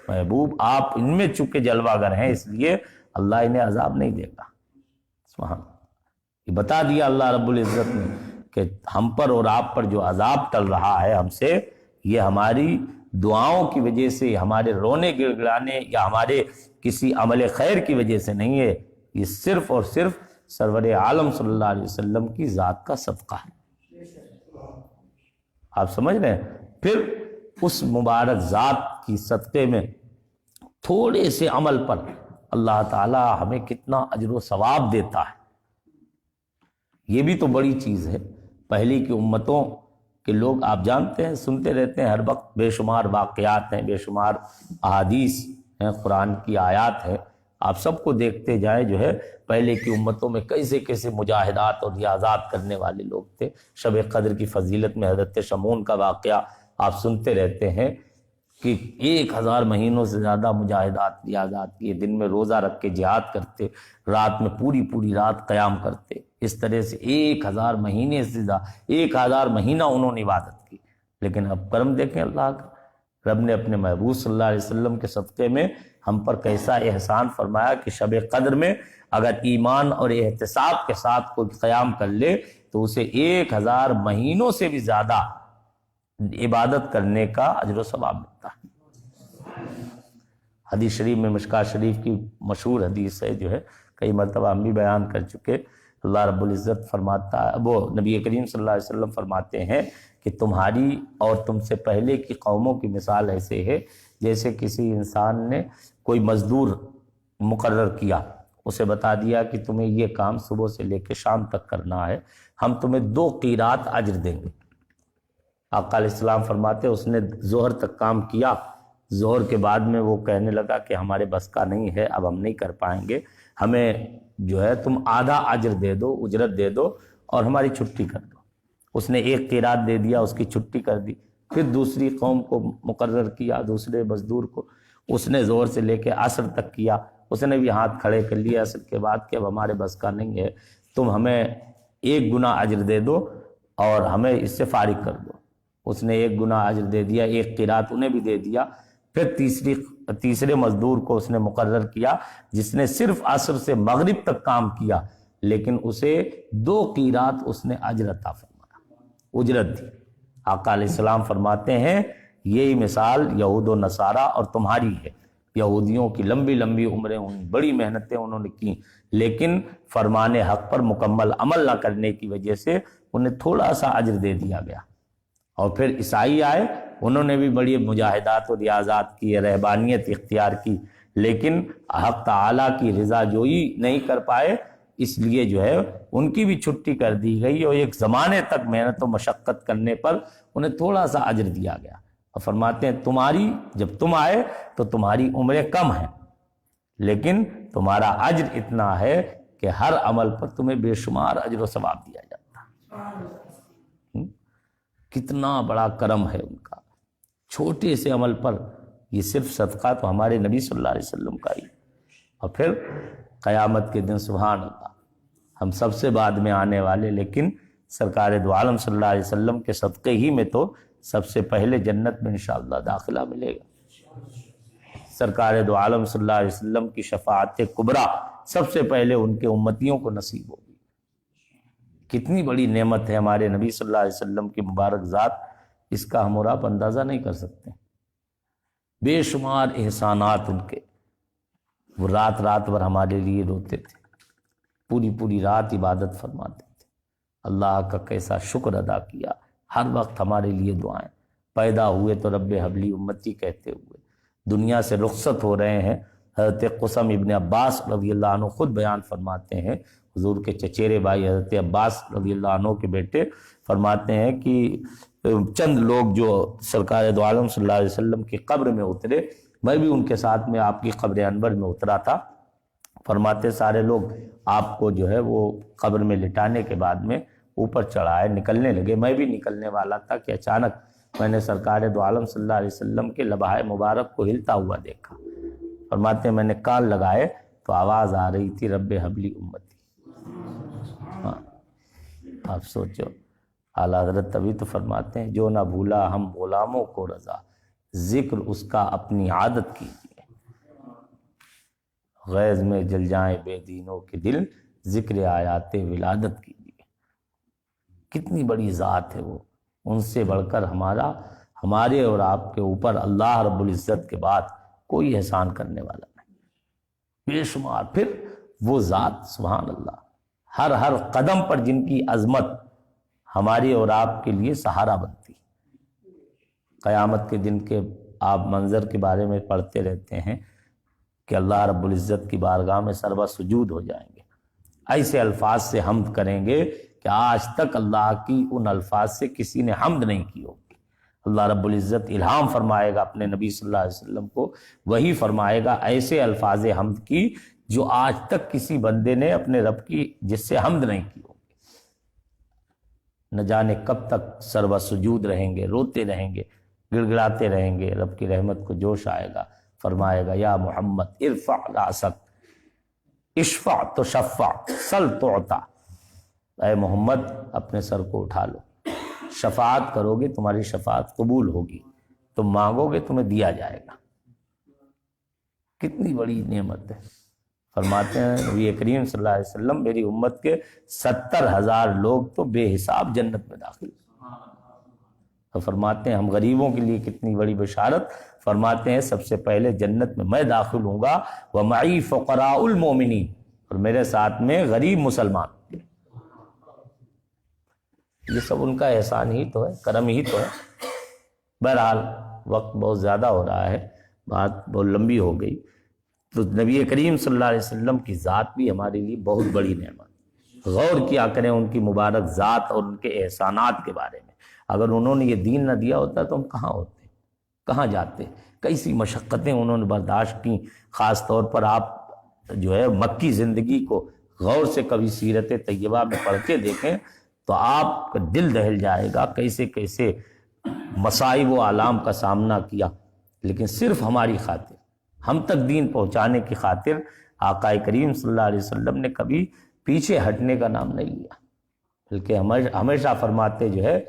محبوب آپ ان میں چونکہ جلوہ گر ہیں اس لیے اللہ انہیں عذاب نہیں دے گا۔ سبحان، یہ بتا دیا اللہ رب العزت نے کہ ہم پر اور آپ پر جو عذاب ٹل رہا ہے ہم سے، یہ ہماری دعاؤں کی وجہ سے، ہمارے رونے گڑ گڑانے یا ہمارے کسی عمل خیر کی وجہ سے نہیں ہے، یہ صرف اور صرف سرور عالم صلی اللہ علیہ وسلم کی ذات کا صدقہ ہے۔ آپ سمجھ رہے ہیں؟ پھر اس مبارک ذات کی صدقے میں تھوڑے سے عمل پر اللہ تعالی ہمیں کتنا اجر و ثواب دیتا ہے، یہ بھی تو بڑی چیز ہے۔ پہلی کی امتوں کے لوگ آپ جانتے ہیں، سنتے رہتے ہیں ہر وقت، بے شمار واقعات ہیں، بے شمار احادیث ہیں، قرآن کی آیات ہیں، آپ سب کو دیکھتے جائیں جو ہے پہلے کی امتوں میں کیسے کیسے مجاہدات اور ریاضات کرنے والے لوگ تھے۔ شب قدر کی فضیلت میں حضرت شمعون کا واقعہ آپ سنتے رہتے ہیں کہ 1000 مہینوں سے زیادہ مجاہدات ریاضات کیے، دن میں روزہ رکھ کے جہاد کرتے، رات میں پوری رات قیام کرتے، اس طرح سے 1000 مہینے سے زیادہ 1000 مہینہ انہوں نے عبادت کی۔ لیکن اب کرم دیکھیں اللہ کا، رب نے اپنے محبوب صلی اللہ علیہ وسلم کے صدقے میں ہم پر کیسا احسان فرمایا کہ شب قدر میں اگر ایمان اور احتساب کے ساتھ کوئی قیام کر لے تو اسے 1000 مہینوں سے بھی زیادہ عبادت کرنے کا اجر و ثواب ملتا ہے۔ حدیث شریف میں، مشکوٰۃ شریف کی مشہور حدیث ہے، جو ہے کئی مرتبہ ہم بھی بیان کر چکے، اللہ رب العزت فرماتا ہے، وہ نبی کریم صلی اللہ علیہ وسلم فرماتے ہیں کہ تمہاری اور تم سے پہلے کی قوموں کی مثال ایسے ہے جیسے کسی انسان نے کوئی مزدور مقرر کیا، اسے بتا دیا کہ تمہیں یہ کام صبح سے لے کے شام تک کرنا ہے، ہم تمہیں 2 قیرات اجر دیں گے۔ آقا علیہ السلام فرماتے اس نے ظہر تک کام کیا، ظہر کے بعد میں وہ کہنے لگا کہ ہمارے بس کا نہیں ہے، اب ہم نہیں کر پائیں گے، ہمیں جو ہے تم آدھا اجر دے دو، اجرت دے دو اور ہماری چھٹی کر دو۔ اس نے 1 قیرات دے دیا، اس کی چھٹی کر دی۔ پھر دوسری قوم کو مقرر کیا، دوسرے مزدور کو، اس نے زور سے لے کے عصر تک کیا، اس نے بھی ہاتھ کھڑے کر لیا عصر کے بعد کہ اب ہمارے بس کا نہیں ہے، تم ہمیں 1 گنا اجر دے دو اور ہمیں اس سے فارغ کر دو۔ اس نے 1 گنا اجر دے دیا، 1 قیرات انہیں بھی دے دیا۔ پھر تیسرے مزدور کو اس نے مقرر کیا جس نے صرف عصر سے مغرب تک کام کیا، لیکن اسے 2 قیرات اس نے اجر عطا فرمایا، اجرت دی۔ آقا علیہ السلام فرماتے ہیں یہی مثال یہود و نصارہ اور تمہاری ہے۔ یہودیوں کی لمبی لمبی عمریں ہوئیں، بڑی محنتیں انہوں نے کی، لیکن فرمان حق پر مکمل عمل نہ کرنے کی وجہ سے انہیں تھوڑا سا اجر دے دیا گیا۔ اور پھر عیسائی آئے، انہوں نے بھی بڑی مجاہدات و ریاضات کی، رہبانیت اختیار کی، لیکن حق تعالیٰ کی رضا جوئی نہیں کر پائے، اس لیے جو ہے ان کی بھی چھٹی کر دی گئی اور ایک زمانے تک محنت و مشقت کرنے پر انہیں تھوڑا سا اجر دیا گیا۔ اور فرماتے ہیں تمہاری جب تم آئے تو تمہاری عمریں کم ہیں، لیکن تمہارا اجر اتنا ہے کہ ہر عمل پر تمہیں بے شمار اجر و ثواب دیا جاتا ہے۔ کتنا بڑا کرم ہے ان کا، چھوٹے سے عمل پر یہ صرف صدقہ تو ہمارے نبی صلی اللہ علیہ وسلم کا ہی۔ اور پھر قیامت کے دن سبحان اللہ، ہم سب سے بعد میں آنے والے، لیکن سرکار دو عالم صلی اللہ علیہ وسلم کے صدقے ہی میں تو سب سے پہلے جنت میں انشاءاللہ داخلہ ملے گا۔ سرکار دو عالم صلی اللہ علیہ وسلم کی شفاعت کبریٰ سب سے پہلے ان کے امتیوں کو نصیب ہوگی۔ کتنی بڑی نعمت ہے ہمارے نبی صلی اللہ علیہ وسلم کی مبارک ذات، اس کا ہم اور آپ اندازہ نہیں کر سکتے۔ بے شمار احسانات ان کے، وہ رات رات بھر ہمارے لیے روتے تھے، پوری رات عبادت فرماتے تھے، اللہ کا کیسا شکر ادا کیا، ہر وقت ہمارے لیے دعائیں، پیدا ہوئے تو رب حبلی امتی کہتے ہوئے، دنیا سے رخصت ہو رہے ہیں۔ حضرت قسم ابن عباس رضی اللہ عنہ خود بیان فرماتے ہیں، حضور کے چچیرے بھائی حضرت عباس رضی اللہ عنہ کے بیٹے فرماتے ہیں کہ چند لوگ جو سرکار دو عالم صلی اللہ علیہ وسلم کی قبر میں اترے، میں بھی ان کے ساتھ میں آپ کی قبر انور میں اترا تھا۔ فرماتے سارے لوگ آپ کو جو ہے وہ قبر میں لٹانے کے بعد میں اوپر چڑھائے، نکلنے لگے، میں بھی نکلنے والا تھا کہ اچانک میں نے سرکار دو عالم صلی اللہ علیہ وسلم کے لبہائے مبارک کو ہلتا ہوا دیکھا۔ فرماتے ہیں میں نے کان لگائے تو آواز آ رہی تھی رب حبلی امتی۔ ہاں آپ سوچو، اعلیٰ حضرت تبھی تو فرماتے ہیں جو نہ بھولا ہم غلاموں کو رضا، ذکر اس کا اپنی عادت کیجیے، غیظ میں جل جائیں بے دینوں کے دل، ذکر آیات ولادت کیجیے۔ کتنی بڑی ذات ہے وہ، ان سے بڑھ کر ہمارے اور آپ کے اوپر اللہ رب العزت کے بعد کوئی احسان کرنے والا نہیں، بے شمار۔ پھر وہ ذات سبحان اللہ ہر قدم پر جن کی عظمت ہماری اور آپ کے لیے سہارا بنتی۔ قیامت کے دن کے آپ منظر کے بارے میں پڑھتے رہتے ہیں کہ اللہ رب العزت کی بارگاہ میں سربا سجود ہو جائیں گے، ایسے الفاظ سے حمد کریں گے کہ آج تک اللہ کی ان الفاظ سے کسی نے حمد نہیں کی ہوگی۔ اللہ رب العزت الہام فرمائے گا اپنے نبی صلی اللہ علیہ وسلم کو، وہی فرمائے گا ایسے الفاظ حمد کی جو آج تک کسی بندے نے اپنے رب کی جس سے حمد نہیں کی ہوگی۔ نہ جانے کب تک سربا سجود رہیں گے، روتے رہیں گے، گڑ گڑاتے رہیں گے، رب کی رحمت کو جوش آئے گا، فرمائے گا یا محمد ارفع راسک اشفع تو شفع سل تعطا، اے محمد اپنے سر کو اٹھا لو، شفاعت کرو گے تمہاری شفاعت قبول ہوگی، تم مانگو گے تمہیں دیا جائے گا۔ کتنی بڑی نعمت ہے۔ فرماتے ہیں نبی کریم صلی اللہ علیہ وسلم میری امت کے 70,000 لوگ تو بے حساب جنت میں داخل، تو فرماتے ہیں ہم غریبوں کے لیے کتنی بڑی بشارت، فرماتے ہیں سب سے پہلے جنت میں داخل ہوں گا، وَمَعِي فُقَرَاءُ الْمُؤْمِنِينَ، اور میرے ساتھ میں غریب مسلمان۔ یہ سب ان کا احسان ہی تو ہے، کرم ہی تو ہے۔ بہرحال وقت بہت زیادہ ہو رہا ہے، بات بہت لمبی ہو گئی، تو نبی کریم صلی اللہ علیہ وسلم کی ذات بھی ہمارے لیے بہت بڑی نعمت۔ غور کیا کریں ان کی مبارک ذات اور ان کے احسانات کے بارے میں۔ اگر انہوں نے یہ دین نہ دیا ہوتا تو ہم کہاں ہوتے، کہاں جاتے؟ کیسی مشقتیں انہوں نے برداشت کی۔ خاص طور پر آپ جو ہے مکی زندگی کو غور سے کبھی سیرت طیبہ میں پڑھ کے دیکھیں تو آپ کا دل دہل جائے گا، کیسے کیسے مصائب و آلام کا سامنا کیا، لیکن صرف ہماری خاطر، ہم تک دین پہنچانے کی خاطر آقا کریم صلی اللہ علیہ وسلم نے کبھی پیچھے ہٹنے کا نام نہیں لیا، بلکہ ہمیشہ فرماتے جو ہے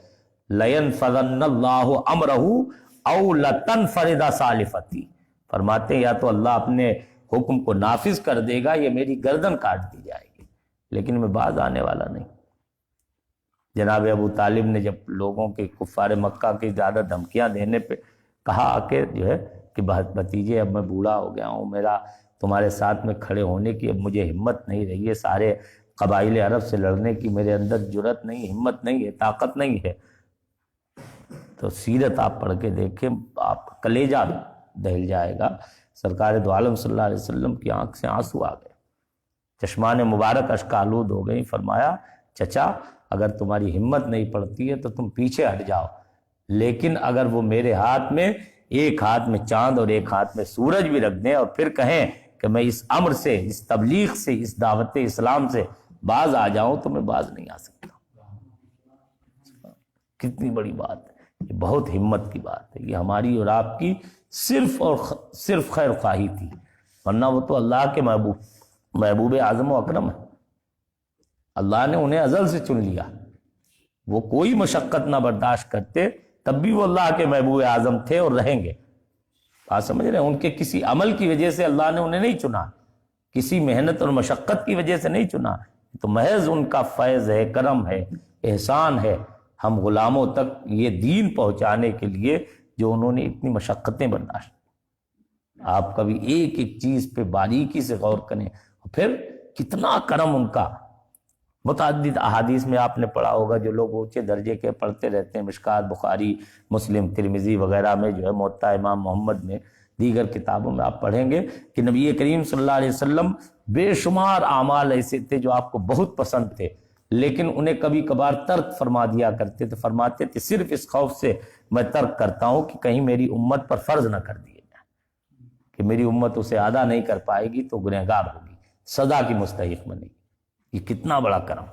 لَيَنْفَذَنَّ اللَّهُ أَمْرَهُ أَوْ لَتَنْفَرِدَ سَالِفَتِي، فرماتے ہیں یا تو اللہ اپنے حکم کو نافذ کر دے گا یا میری گردن کاٹ دی جائے گی، لیکن میں باز آنے والا نہیں۔ جناب ابو طالب نے جب لوگوں کے کفار مکہ کی زیادہ دھمکیاں دینے پہ کہا کہ جو ہے کہ بھتیجے اب میں بوڑھا ہو گیا ہوں، میرا تمہارے ساتھ میں کھڑے ہونے کی اب مجھے ہمت نہیں رہی ہے، سارے قبائل عرب سے لڑنے کی میرے اندر جرت نہیں، ہمت نہیں ہے، طاقت نہیں ہے۔ تو سیرت آپ پڑھ کے دیکھیں، آپ کا کلیجہ دہل جائے گا۔ سرکار دو عالم صلی اللہ علیہ وسلم کی آنکھ سے آنسو آ گئے، چشمان مبارک اشک آلود ہو گئی۔ فرمایا چچا اگر تمہاری ہمت نہیں پڑتی ہے تو تم پیچھے ہٹ جاؤ، لیکن اگر وہ میرے ہاتھ میں ایک ہاتھ میں چاند اور ایک ہاتھ میں سورج بھی رکھ دیں اور پھر کہیں کہ میں اس امر سے، اس تبلیغ سے، اس دعوت اسلام سے باز آ جاؤں تو میں باز نہیں آ سکتا۔ کتنی بڑی بات ہے، یہ بہت ہمت کی بات ہے، یہ ہماری اور آپ کی صرف اور صرف خیر خواہی تھی، ورنہ وہ تو اللہ کے محبوب اعظم و اکرم ہے، اللہ نے انہیں ازل سے چن لیا، وہ کوئی مشقت نہ برداشت کرتے تب بھی وہ اللہ کے محبوب اعظم تھے اور رہیں گے۔ آپ سمجھ رہے ہیں، ان کے کسی عمل کی وجہ سے اللہ نے انہیں نہیں چنا، کسی محنت اور مشقت کی وجہ سے نہیں چنا، تو محض ان کا فیض ہے، کرم ہے، احسان ہے ہم غلاموں تک یہ دین پہنچانے کے لیے جو انہوں نے اتنی مشقتیں برداشت۔ آپ کبھی ایک ایک چیز پہ باریکی سے غور کریں، اور پھر کتنا کرم ان کا۔ متعدد احادیث میں آپ نے پڑھا ہوگا، جو لوگ اونچے درجے کے پڑھتے رہتے ہیں، مشکات، بخاری، مسلم، ترمذی وغیرہ میں جو ہے، موطا امام محمد میں، دیگر کتابوں میں آپ پڑھیں گے کہ نبی کریم صلی اللہ علیہ وسلم بے شمار اعمال ایسے تھے جو آپ کو بہت پسند تھے، لیکن انہیں کبھی کبھار ترک فرما دیا کرتے تھے، فرماتے تھے صرف اس خوف سے میں ترک کرتا ہوں کہ کہیں میری امت پر فرض نہ کر دیے جائے، کہ میری امت اسے ادا نہیں کر پائے گی تو گنہگار ہوگی، سزا کی مستحق بنے گی۔ یہ کتنا بڑا کرم،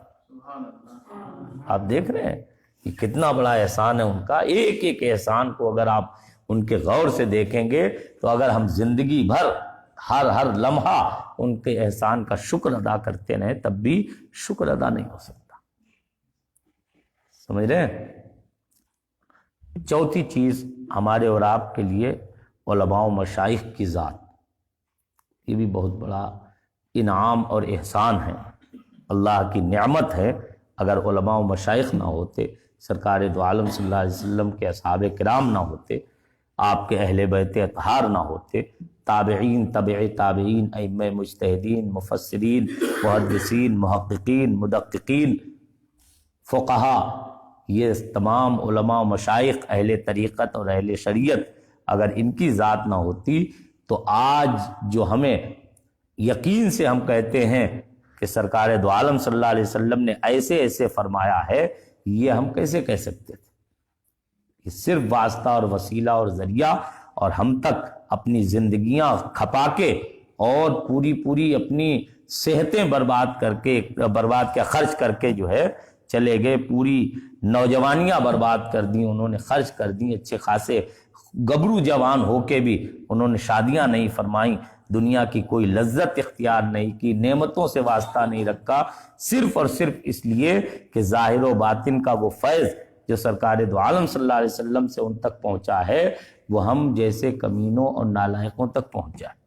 آپ دیکھ رہے ہیں کہ کتنا بڑا احسان ہے ان کا. ایک ایک احسان کو اگر آپ ان کے غور سے دیکھیں گے تو اگر ہم زندگی بھر ہر لمحہ ان کے احسان کا شکر ادا کرتے رہیں تب بھی شکر ادا نہیں ہو سکتا. سمجھ رہے ہیں؟ چوتھی چیز ہمارے اور آپ کے لیے علماء و مشائخ کی ذات، یہ بھی بہت بڑا انعام اور احسان ہے، اللہ کی نعمت ہے. اگر علماء و مشائخ نہ ہوتے، سرکار دو عالم صلی اللہ علیہ وسلم کے اصحاب کرام نہ ہوتے، آپ کے اہل بیت اطہار نہ ہوتے، تابعین، تبع تابعین، ائمہ مجتہدین، مفسرین، محدثین، محققین، مدققین، فقہا، یہ تمام علماء و مشائخ، اہل طریقت اور اہل شریعت، اگر ان کی ذات نہ ہوتی تو آج جو ہمیں یقین سے ہم کہتے ہیں کہ سرکار دو عالم صلی اللہ علیہ وسلم نے ایسے ایسے فرمایا ہے، یہ ہم کیسے کہہ سکتے تھے؟ یہ صرف واسطہ اور وسیلہ اور ذریعہ، اور ہم تک اپنی زندگیاں کھپا کے اور پوری اپنی صحتیں برباد کیا خرچ کر کے جو ہے چلے گئے. پوری نوجوانیاں برباد کر دیں انہوں نے، خرچ کر دیں. اچھے خاصے گبرو جوان ہو کے بھی انہوں نے شادیاں نہیں فرمائیں، دنیا کی کوئی لذت اختیار نہیں کی، نعمتوں سے واسطہ نہیں رکھا، صرف اور صرف اس لیے کہ ظاہر و باطن کا وہ فیض جو سرکار دو عالم صلی اللہ علیہ وسلم سے ان تک پہنچا ہے وہ ہم جیسے کمینوں اور نالائقوں تک پہنچا ہے.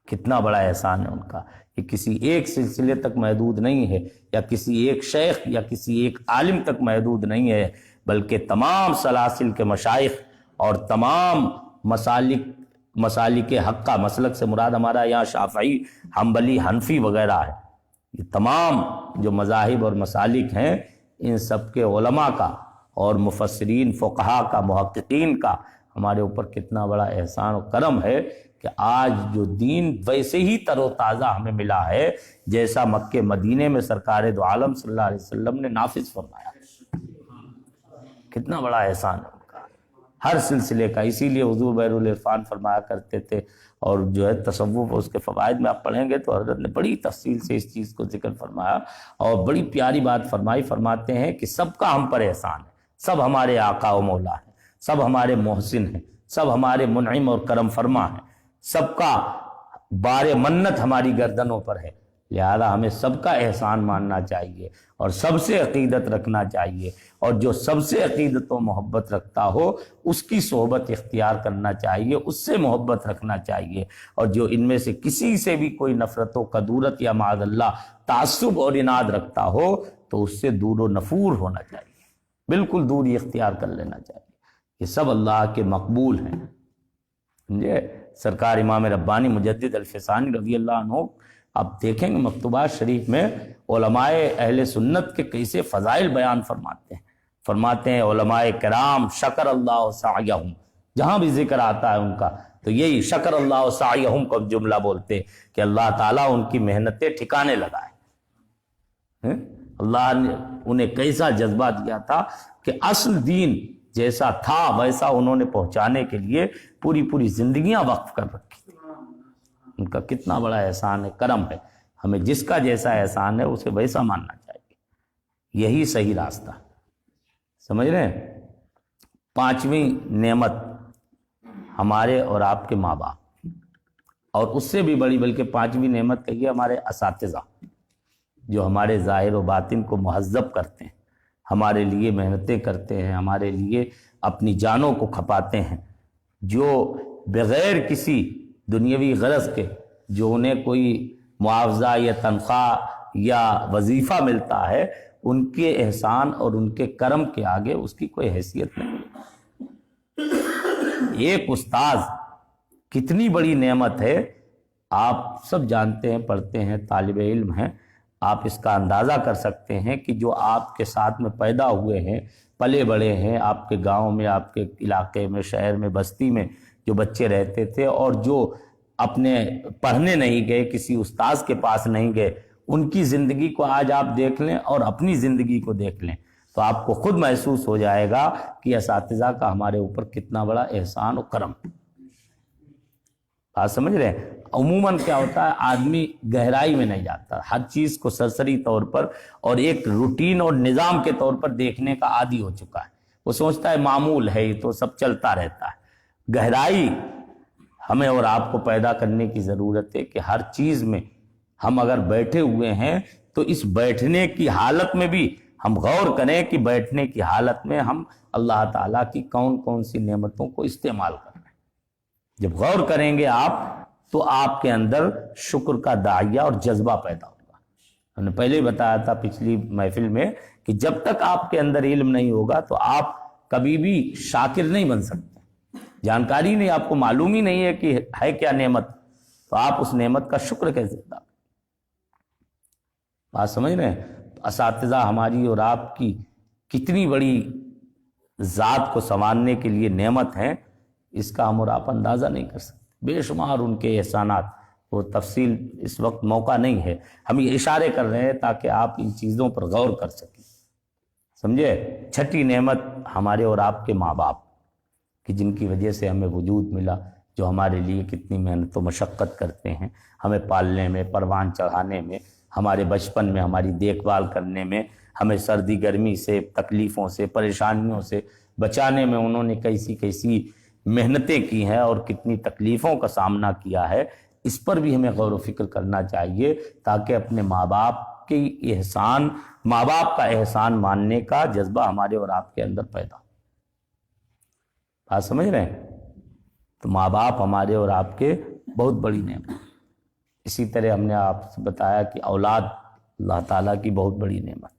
کتنا بڑا احسان ہے ان کا. یہ کسی ایک سلسلے تک محدود نہیں ہے، یا کسی ایک شیخ یا کسی ایک عالم تک محدود نہیں ہے، بلکہ تمام سلاسل کے مشائخ اور تمام مسالک حق کا، مسلک سے مراد ہمارا یہاں شافعی، حنبلی، حنفی وغیرہ ہے، یہ تمام جو مذاہب اور مسالک ہیں ان سب کے علماء کا اور مفسرین، فقہا کا، محققین کا ہمارے اوپر کتنا بڑا احسان و کرم ہے کہ آج جو دین ویسے ہی تر و تازہ ہمیں ملا ہے جیسا مکہ مدینے میں سرکار دو عالم صلی اللہ علیہ وسلم نے نافذ فرمایا. کتنا بڑا احسان ہے ان کا ہر سلسلے کا. اسی لیے حضور بحر العرفان فرمایا کرتے تھے، اور جو ہے تصوف اس کے فوائد میں آپ پڑھیں گے تو حضرت نے بڑی تفصیل سے اس چیز کو ذکر فرمایا اور بڑی پیاری بات فرمائی. فرماتے ہیں کہ سب کا ہم پر احسان ہے، سب ہمارے آقا و مولا ہیں، سب ہمارے محسن ہیں، سب ہمارے منعم اور کرم فرما ہیں، سب کا بار منت ہماری گردنوں پر ہے. لہذا ہمیں سب کا احسان ماننا چاہیے اور سب سے عقیدت رکھنا چاہیے، اور جو سب سے عقیدت و محبت رکھتا ہو اس کی صحبت اختیار کرنا چاہیے، اس سے محبت رکھنا چاہیے. اور جو ان میں سے کسی سے بھی کوئی نفرت و کدورت یا معاذ اللہ تعصب اور اناد رکھتا ہو تو اس سے دور و نفور ہونا چاہیے، بالکل دوری اختیار کر لینا چاہیے. یہ سب اللہ کے مقبول ہیں. سمجھے؟ سرکار امام ربانی مجدد الفسانی رضی اللہ عنہ، آپ دیکھیں گے مکتوبات شریف میں علماء اہل سنت کے کیسے فضائل بیان فرماتے ہیں علماء کرام شکر اللہ سعیہم. جہاں بھی ذکر آتا ہے ان کا تو یہی شکر اللہ سعیہم کو جملہ بولتے کہ اللہ تعالیٰ ان کی محنتیں ٹھکانے لگائے. اللہ نے انہیں کیسا جذبہ دیا تھا کہ اصل دین جیسا تھا ویسا انہوں نے پہنچانے کے لیے پوری زندگیاں وقف کر رکھی تھی. ان کا کتنا بڑا احسان ہے، کرم ہے. ہمیں جس کا جیسا احسان ہے اسے ویسا ماننا چاہیے، یہی صحیح راستہ. سمجھ رہے ہیں؟ پانچویں نعمت ہمارے اور آپ کے ماں باپ، اور اس سے بھی بڑی بلکہ پانچویں نعمت کہیے ہمارے اساتذہ، جو ہمارے ظاہر و باطن کو مہذب کرتے ہیں، ہمارے لیے محنتیں کرتے ہیں، ہمارے لیے اپنی جانوں کو کھپاتے ہیں، جو بغیر کسی دنیاوی غرض کے، جو انہیں کوئی معاوضہ یا تنخواہ یا وظیفہ ملتا ہے، ان کے احسان اور ان کے کرم کے آگے اس کی کوئی حیثیت نہیں. ایک استاذ کتنی بڑی نعمت ہے، آپ سب جانتے ہیں، پڑھتے ہیں، طالب علم ہیں، آپ اس کا اندازہ کر سکتے ہیں کہ جو آپ کے ساتھ میں پیدا ہوئے ہیں، پلے بڑے ہیں، آپ کے گاؤں میں، آپ کے علاقے میں، شہر میں، بستی میں جو بچے رہتے تھے اور جو اپنے پڑھنے نہیں گئے، کسی استاذ کے پاس نہیں گئے، ان کی زندگی کو آج آپ دیکھ لیں اور اپنی زندگی کو دیکھ لیں تو آپ کو خود محسوس ہو جائے گا کہ اساتذہ کا ہمارے اوپر کتنا بڑا احسان و کرم. بات سمجھ رہے ہیں؟ عموماً کیا ہوتا ہے، آدمی گہرائی میں نہیں جاتا، ہر چیز کو سرسری طور پر اور ایک روٹین اور نظام کے طور پر دیکھنے کا عادی ہو چکا ہے، وہ سوچتا ہے معمول ہے یہ تو سب چلتا رہتا ہے۔ گہرائی ہمیں اور آپ کو پیدا کرنے کی ضرورت ہے کہ ہر چیز میں ہم اگر بیٹھے ہوئے ہیں تو اس بیٹھنے کی حالت میں بھی ہم غور کریں کہ بیٹھنے کی حالت میں ہم اللہ تعالیٰ کی کون کون سی نعمتوں کو استعمال کر رہے ہیں۔ جب غور کریں گے آپ تو آپ کے اندر شکر کا داعیہ اور جذبہ پیدا ہوگا۔ ہم نے پہلے ہی بتایا تھا پچھلی محفل میں کہ جب تک آپ کے اندر علم نہیں ہوگا تو آپ کبھی بھی شاکر نہیں بن سکتے۔ جانکاری نہیں، آپ کو معلوم ہی نہیں ہے کہ ہے کیا نعمت، تو آپ اس نعمت کا شکر کیسے ادا کریں؟ بات سمجھ رہے ہیں؟ اساتذہ ہماری اور آپ کی کتنی بڑی ذات کو سنوارنے کے لیے نعمت ہیں، اس کا ہم اور آپ اندازہ نہیں کر سکتے۔ بے شمار ان کے احسانات، وہ تفصیل اس وقت موقع نہیں ہے، ہم یہ اشارے کر رہے ہیں تاکہ آپ ان چیزوں پر غور کر سکیں، سمجھے؟ چھٹی نعمت ہمارے اور آپ کے ماں باپ کہ جن کی وجہ سے ہمیں وجود ملا، جو ہمارے لیے کتنی محنت و مشقت کرتے ہیں ہمیں پالنے میں، پروان چڑھانے میں، ہمارے بچپن میں ہماری دیکھ بھال کرنے میں، ہمیں سردی گرمی سے، تکلیفوں سے، پریشانیوں سے بچانے میں انہوں نے کیسی کیسی محنتیں کی ہیں اور کتنی تکلیفوں کا سامنا کیا ہے، اس پر بھی ہمیں غور و فکر کرنا چاہیے تاکہ اپنے ماں باپ کی احسان، ماں باپ کا احسان ماننے کا جذبہ ہمارے اور آپ کے اندر پیدا ہو۔ بات سمجھ رہے ہیں؟ تو ماں باپ ہمارے اور آپ کے بہت بڑی نعمت۔ اسی طرح ہم نے آپ سے بتایا کہ اولاد اللہ تعالیٰ کی بہت بڑی نعمت،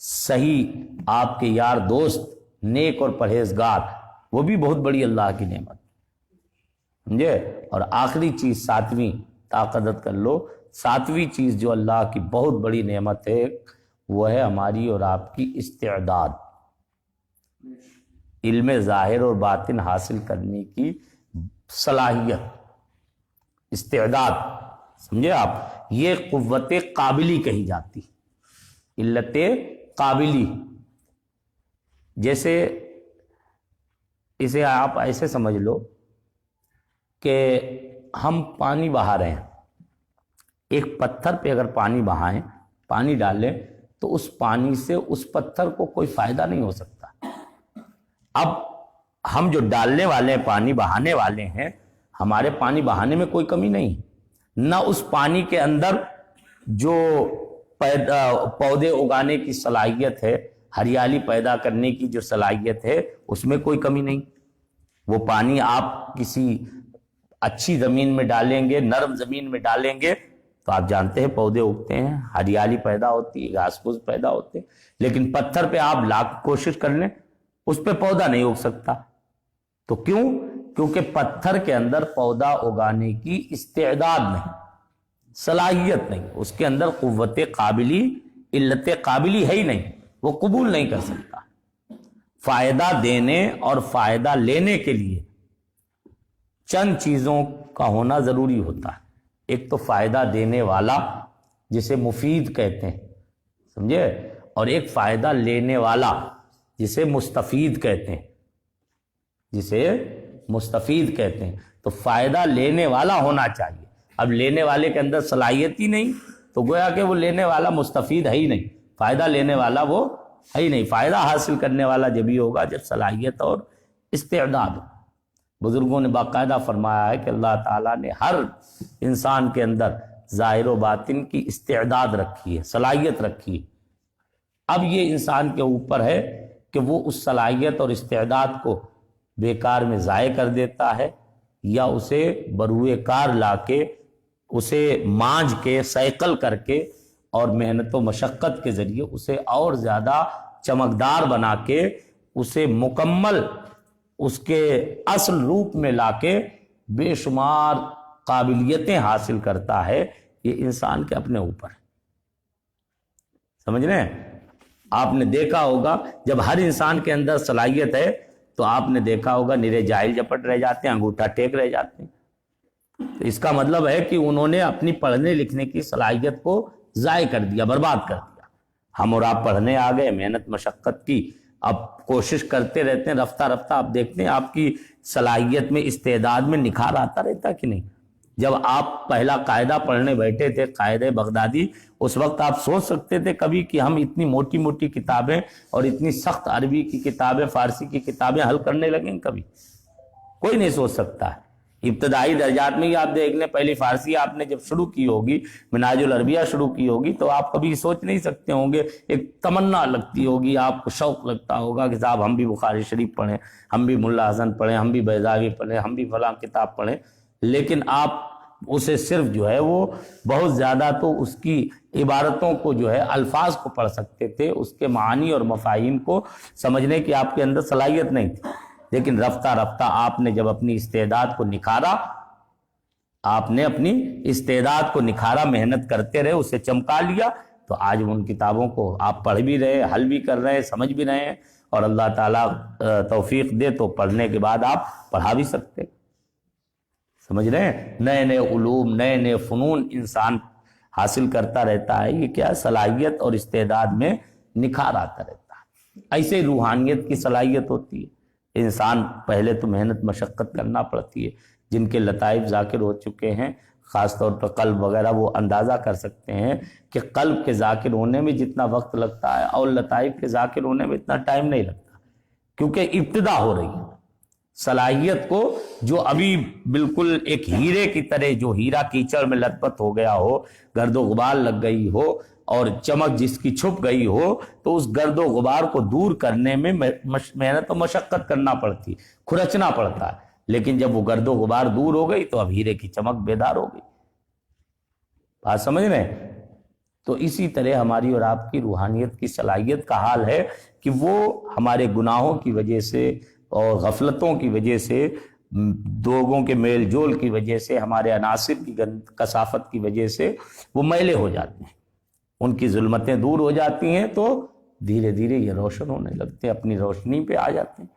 صحیح آپ کے یار دوست نیک اور پرہیزگار، وہ بھی بہت بڑی اللہ کی نعمت، سمجھے؟ اور آخری چیز ساتویں، طاقت کر لو، ساتویں چیز جو اللہ کی بہت بڑی نعمت ہے وہ ہے ہماری اور آپ کی استعداد، علم ظاہر اور باطن حاصل کرنے کی صلاحیت، استعداد، سمجھے آپ؟ یہ قوت قابلی کہی جاتی، علت قابلی۔ جیسے اسے آپ ایسے سمجھ لو کہ ہم پانی بہا رہے ہیں، ایک پتھر پہ اگر پانی بہائیں، پانی ڈالیں تو اس پانی سے اس پتھر کو کوئی فائدہ نہیں ہو سکتا۔ اب ہم جو ڈالنے والے ہیں، پانی بہانے والے ہیں، ہمارے پانی بہانے میں کوئی کمی نہیں، نہ اس پانی کے اندر جو پودے اگانے کی صلاحیت ہے، ہریالی پیدا کرنے کی جو صلاحیت ہے، اس میں کوئی کمی نہیں۔ وہ پانی آپ کسی اچھی زمین میں ڈالیں گے، نرم زمین میں ڈالیں گے تو آپ جانتے ہیں پودے اگتے ہیں، ہریالی پیدا ہوتی ہے، گھاس پھوس پیدا ہوتے ہیں، لیکن پتھر پہ آپ لاکھ کوشش کر لیں اس پہ پودا نہیں اگ سکتا۔ تو کیوں؟ کیونکہ پتھر کے اندر پودا اگانے کی استعداد نہیں، صلاحیت نہیں، اس کے اندر قوت قابلی، علت قابلی ہے ہی نہیں، وہ قبول نہیں کر سکتا۔ فائدہ دینے اور فائدہ لینے کے لیے چند چیزوں کا ہونا ضروری ہوتا ہے۔ ایک تو فائدہ دینے والا جسے مفید کہتے ہیں، سمجھے؟ اور ایک فائدہ لینے والا جسے مستفید کہتے ہیں، جسے مستفید کہتے ہیں۔ تو فائدہ لینے والا ہونا چاہیے۔ اب لینے والے کے اندر صلاحیت ہی نہیں تو گویا کہ وہ لینے والا مستفید ہے ہی نہیں، فائدہ لینے والا وہ ہے ہی نہیں۔ فائدہ حاصل کرنے والا جب ہی ہوگا جب صلاحیت اور استعداد ہو۔ بزرگوں نے باقاعدہ فرمایا ہے کہ اللہ تعالیٰ نے ہر انسان کے اندر ظاہر و باطن کی استعداد رکھی ہے، صلاحیت رکھی ہے۔ اب یہ انسان کے اوپر ہے کہ وہ اس صلاحیت اور استعداد کو بیکار میں ضائع کر دیتا ہے یا اسے بروئے کار لا کے، اسے مانج کے، سیکل کر کے اور محنت و مشقت کے ذریعے اسے اور زیادہ چمکدار بنا کے، اسے مکمل اس کے اصل روپ میں لا کے بے شمار قابلیتیں حاصل کرتا ہے۔ یہ انسان کے اپنے اوپر ہے، سمجھ رہے ہیں؟ آپ نے دیکھا ہوگا جب ہر انسان کے اندر صلاحیت ہے تو آپ نے دیکھا ہوگا نرے جاہل جپٹ رہ جاتے ہیں، انگوٹھا ٹیک رہ جاتے ہیں۔ تو اس کا مطلب ہے کہ انہوں نے اپنی پڑھنے لکھنے کی صلاحیت کو ضائع کر دیا، برباد کر دیا۔ ہم اور آپ پڑھنے آ گئے، محنت مشقت کی، اب کوشش کرتے رہتے ہیں، رفتہ رفتہ آپ دیکھتے ہیں آپ کی صلاحیت میں، استعداد میں نکھار آتا رہتا کہ نہیں؟ جب آپ پہلا قاعدہ پڑھنے بیٹھے تھے قاعدہ بغدادی، اس وقت آپ سوچ سکتے تھے کبھی کہ ہم اتنی موٹی موٹی کتابیں اور اتنی سخت عربی کی کتابیں، فارسی کی کتابیں حل کرنے لگیں؟ کبھی کوئی نہیں سوچ سکتا ہے۔ ابتدائی درجات میں ہی آپ دیکھ لیں، پہلی فارسی آپ نے جب شروع کی ہوگی، منہاج العربیہ شروع کی ہوگی، تو آپ کبھی سوچ نہیں سکتے ہوں گے، ایک تمنا لگتی ہوگی، آپ کو شوق لگتا ہوگا کہ صاحب ہم بھی بخاری شریف پڑھیں، ہم بھی ملا حسن پڑھیں، ہم بھی بیضاوی پڑھیں، ہم بھی فلاں کتاب پڑھیں۔ لیکن آپ اسے صرف جو ہے وہ بہت زیادہ تو اس کی عبارتوں کو جو ہے الفاظ کو پڑھ سکتے تھے، اس کے معانی اور مفاہیم کو سمجھنے کی آپ کے اندر صلاحیت نہیں تھی۔ لیکن رفتہ رفتہ آپ نے جب اپنی استعداد کو نکھارا، آپ نے اپنی استعداد کو نکھارا، محنت کرتے رہے، اسے چمکا لیا، تو آج ان کتابوں کو آپ پڑھ بھی رہے، حل بھی کر رہے ہیں، سمجھ بھی رہے ہیں، اور اللہ تعالیٰ توفیق دے تو پڑھنے کے بعد آپ پڑھا بھی سکتے۔ سمجھ رہے ہیں؟ نئے نئے علوم، نئے نئے فنون انسان حاصل کرتا رہتا ہے، یہ کیا صلاحیت اور استعداد میں نکھار آتا رہتا ہے۔ ایسے روحانیت کی صلاحیت ہوتی ہے۔ انسان پہلے تو محنت مشقت کرنا پڑتی ہے۔ جن کے لطائف ذاکر ہو چکے ہیں، خاص طور پر قلب وغیرہ، وہ اندازہ کر سکتے ہیں کہ قلب کے ذاکر ہونے میں جتنا وقت لگتا ہے اور لطائف کے ذاکر ہونے میں اتنا ٹائم نہیں لگتا، کیونکہ ابتدا ہو رہی ہے۔ صلاحیت کو جو ابھی بالکل ایک ہیرے کی طرح، جو ہیرا کیچڑ میں لت پت ہو گیا ہو، گرد و غبار لگ گئی ہو اور چمک جس کی چھپ گئی ہو، تو اس گرد و غبار کو دور کرنے میں محنت و مشقت کرنا پڑتی، کھرچنا پڑتا ہے۔ لیکن جب وہ گرد و غبار دور ہو گئی تو اب ہیرے کی چمک بیدار ہو گئی۔ بات سمجھ رہے ہیں؟ تو اسی طرح ہماری اور آپ کی روحانیت کی صلاحیت کا حال ہے کہ وہ ہمارے گناہوں کی وجہ سے اور غفلتوں کی وجہ سے، لوگوں کے میل جول کی وجہ سے، ہمارے عناصر کی کثافت کی وجہ سے وہ میلے ہو جاتے ہیں، ان کی ظلمتیں دور ہو جاتی ہیں، تو دھیرے دھیرے یہ روشن ہونے لگتے ہیں، اپنی روشنی پہ آ جاتے ہیں۔